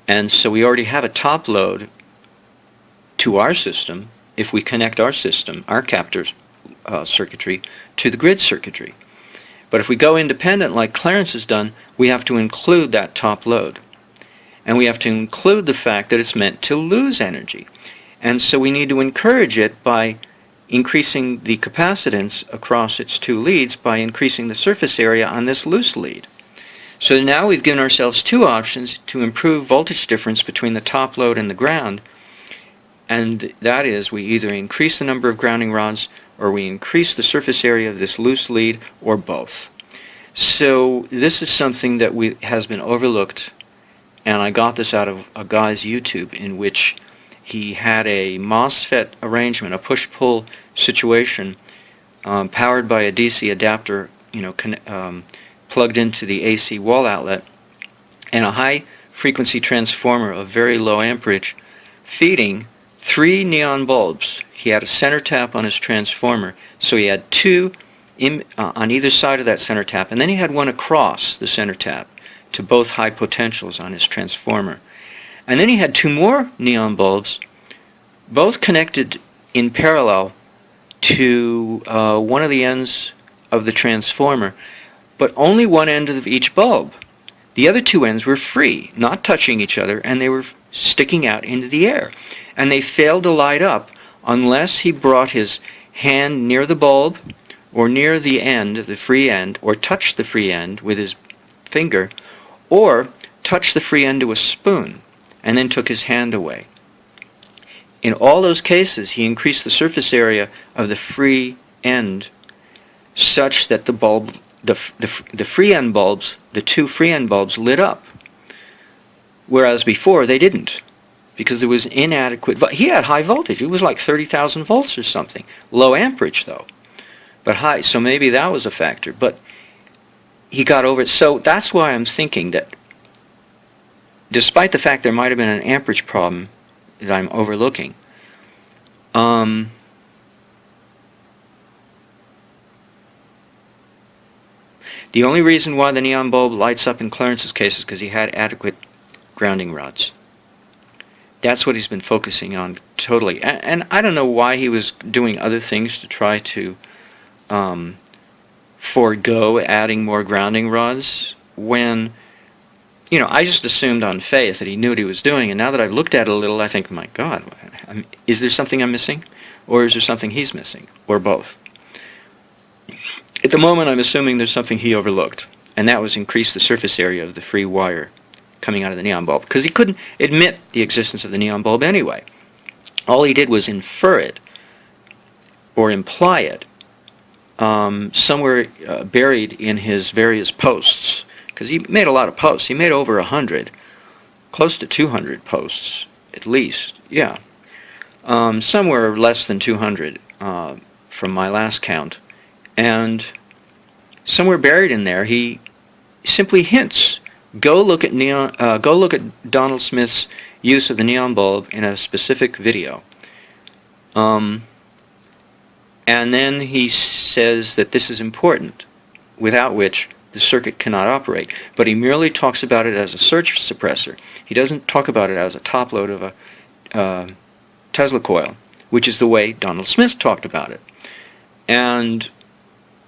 And so we already have a top load to our system if we connect our system, our Captor circuitry, to the grid circuitry. But if we go independent like Clarence has done, we have to include that top load. And we have to include the fact that it's meant to lose energy. And so we need to encourage it by increasing the capacitance across its two leads by increasing the surface area on this loose lead. So now we've given ourselves two options to improve voltage difference between the top load and the ground, and that is we either increase the number of grounding rods or we increase the surface area of this loose lead, or both. So this is something that has been overlooked, and I got this out of a guy's YouTube in which he had a MOSFET arrangement, a push-pull situation, powered by a DC adapter, plugged into the AC wall outlet, and a high-frequency transformer of very low amperage feeding 3 neon bulbs. He had a center tap on his transformer, so he had 2 on either side of that center tap, and then he had one across the center tap to both high potentials on his transformer. And then he had 2 more neon bulbs, both connected in parallel to one of the ends of the transformer, but only one end of each bulb. The other 2 ends were free, not touching each other, and they were sticking out into the air. And they failed to light up unless he brought his hand near the bulb or near the end, the free end, or touched the free end with his finger, or touched the free end to a spoon and then took his hand away. In all those cases, he increased the surface area of the free end such that the bulb, the free end bulbs, the 2 free end bulbs lit up, whereas before they didn't, because there was inadequate. But he had high voltage. It was like 30,000 volts or something. Low amperage though, but high. So maybe that was a factor. But he got over it. So that's why I'm thinking that, despite the fact there might have been an amperage problem that I'm overlooking, the only reason why the neon bulb lights up in Clarence's case is because he had adequate grounding rods. That's what he's been focusing on totally. And I don't know why he was doing other things to try to forego adding more grounding rods when, I just assumed on faith that he knew what he was doing, and now that I've looked at it a little, I think, my God, is there something I'm missing? Or is there something he's missing? Or both? At the moment, I'm assuming there's something he overlooked, and that was increase the surface area of the free wire coming out of the neon bulb, because he couldn't admit the existence of the neon bulb anyway. All he did was infer it, or imply it, somewhere buried in his various posts, because he made a lot of posts. He made over 100, close to 200 posts, at least, yeah. Somewhere less than 200 from my last count. And somewhere buried in there, he simply hints. Go look at Donald Smith's use of the neon bulb in a specific video. And then he says that this is important, without which the circuit cannot operate. But he merely talks about it as a surge suppressor. He doesn't talk about it as a top load of a Tesla coil, which is the way Donald Smith talked about it. And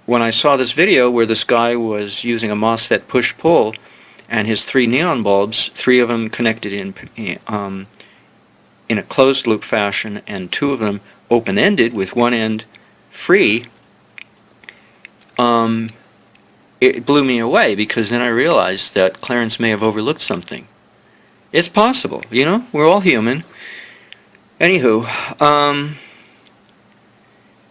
when I saw this video where this guy was using a MOSFET push-pull and his 3 neon bulbs, 3 of them connected in a closed-loop fashion and 2 of them open-ended with one end free, it blew me away, because then I realized that Clarence may have overlooked something. It's possible, we're all human. Anywho,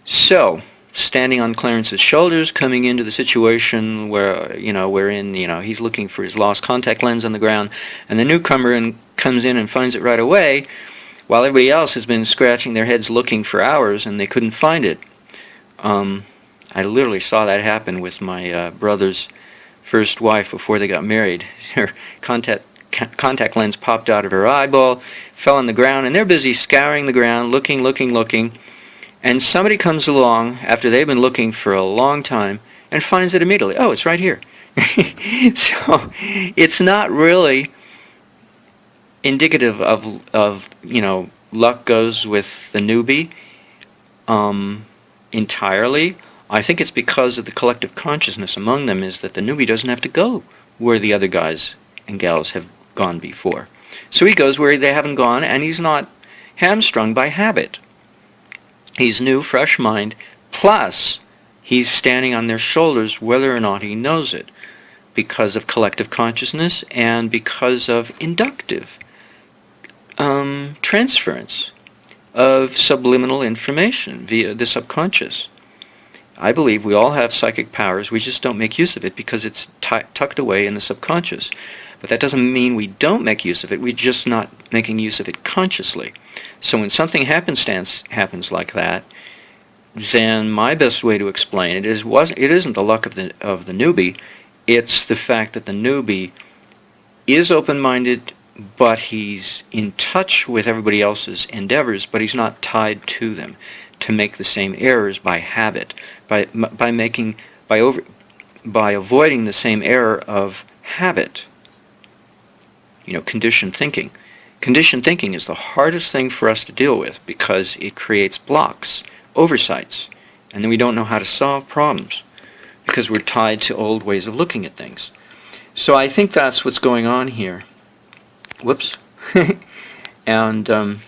so standing on Clarence's shoulders, coming into the situation where, wherein, he's looking for his lost contact lens on the ground, and the newcomer comes in and finds it right away, while everybody else has been scratching their heads looking for hours and they couldn't find it. I literally saw that happen with my brother's first wife before they got married. Her contact lens popped out of her eyeball, fell on the ground, and they're busy scouring the ground, looking, and somebody comes along after they've been looking for a long time and finds it immediately. Oh, it's right here. So it's not really indicative of luck goes with the newbie entirely. I think it's because of the collective consciousness among them is that the newbie doesn't have to go where the other guys and gals have gone before. So he goes where they haven't gone, and he's not hamstrung by habit. He's new, fresh mind, plus he's standing on their shoulders whether or not he knows it, because of collective consciousness and because of inductive transference of subliminal information via the subconscious. I believe we all have psychic powers, we just don't make use of it because it's tucked away in the subconscious. But that doesn't mean we don't make use of it, we're just not making use of it consciously. So when something happenstance happens like that, then my best way to explain it is it isn't the luck of the newbie, it's the fact that the newbie is open-minded, but he's in touch with everybody else's endeavors, but he's not tied to them to make the same errors by habit, by avoiding the same error of habit. Conditioned thinking. Conditioned thinking is the hardest thing for us to deal with because it creates blocks, oversights, and then we don't know how to solve problems because we're tied to old ways of looking at things. So I think that's what's going on here. Whoops. And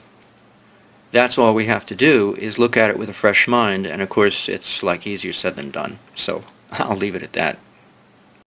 that's all we have to do is look at it with a fresh mind, and of course it's like easier said than done. So I'll leave it at that.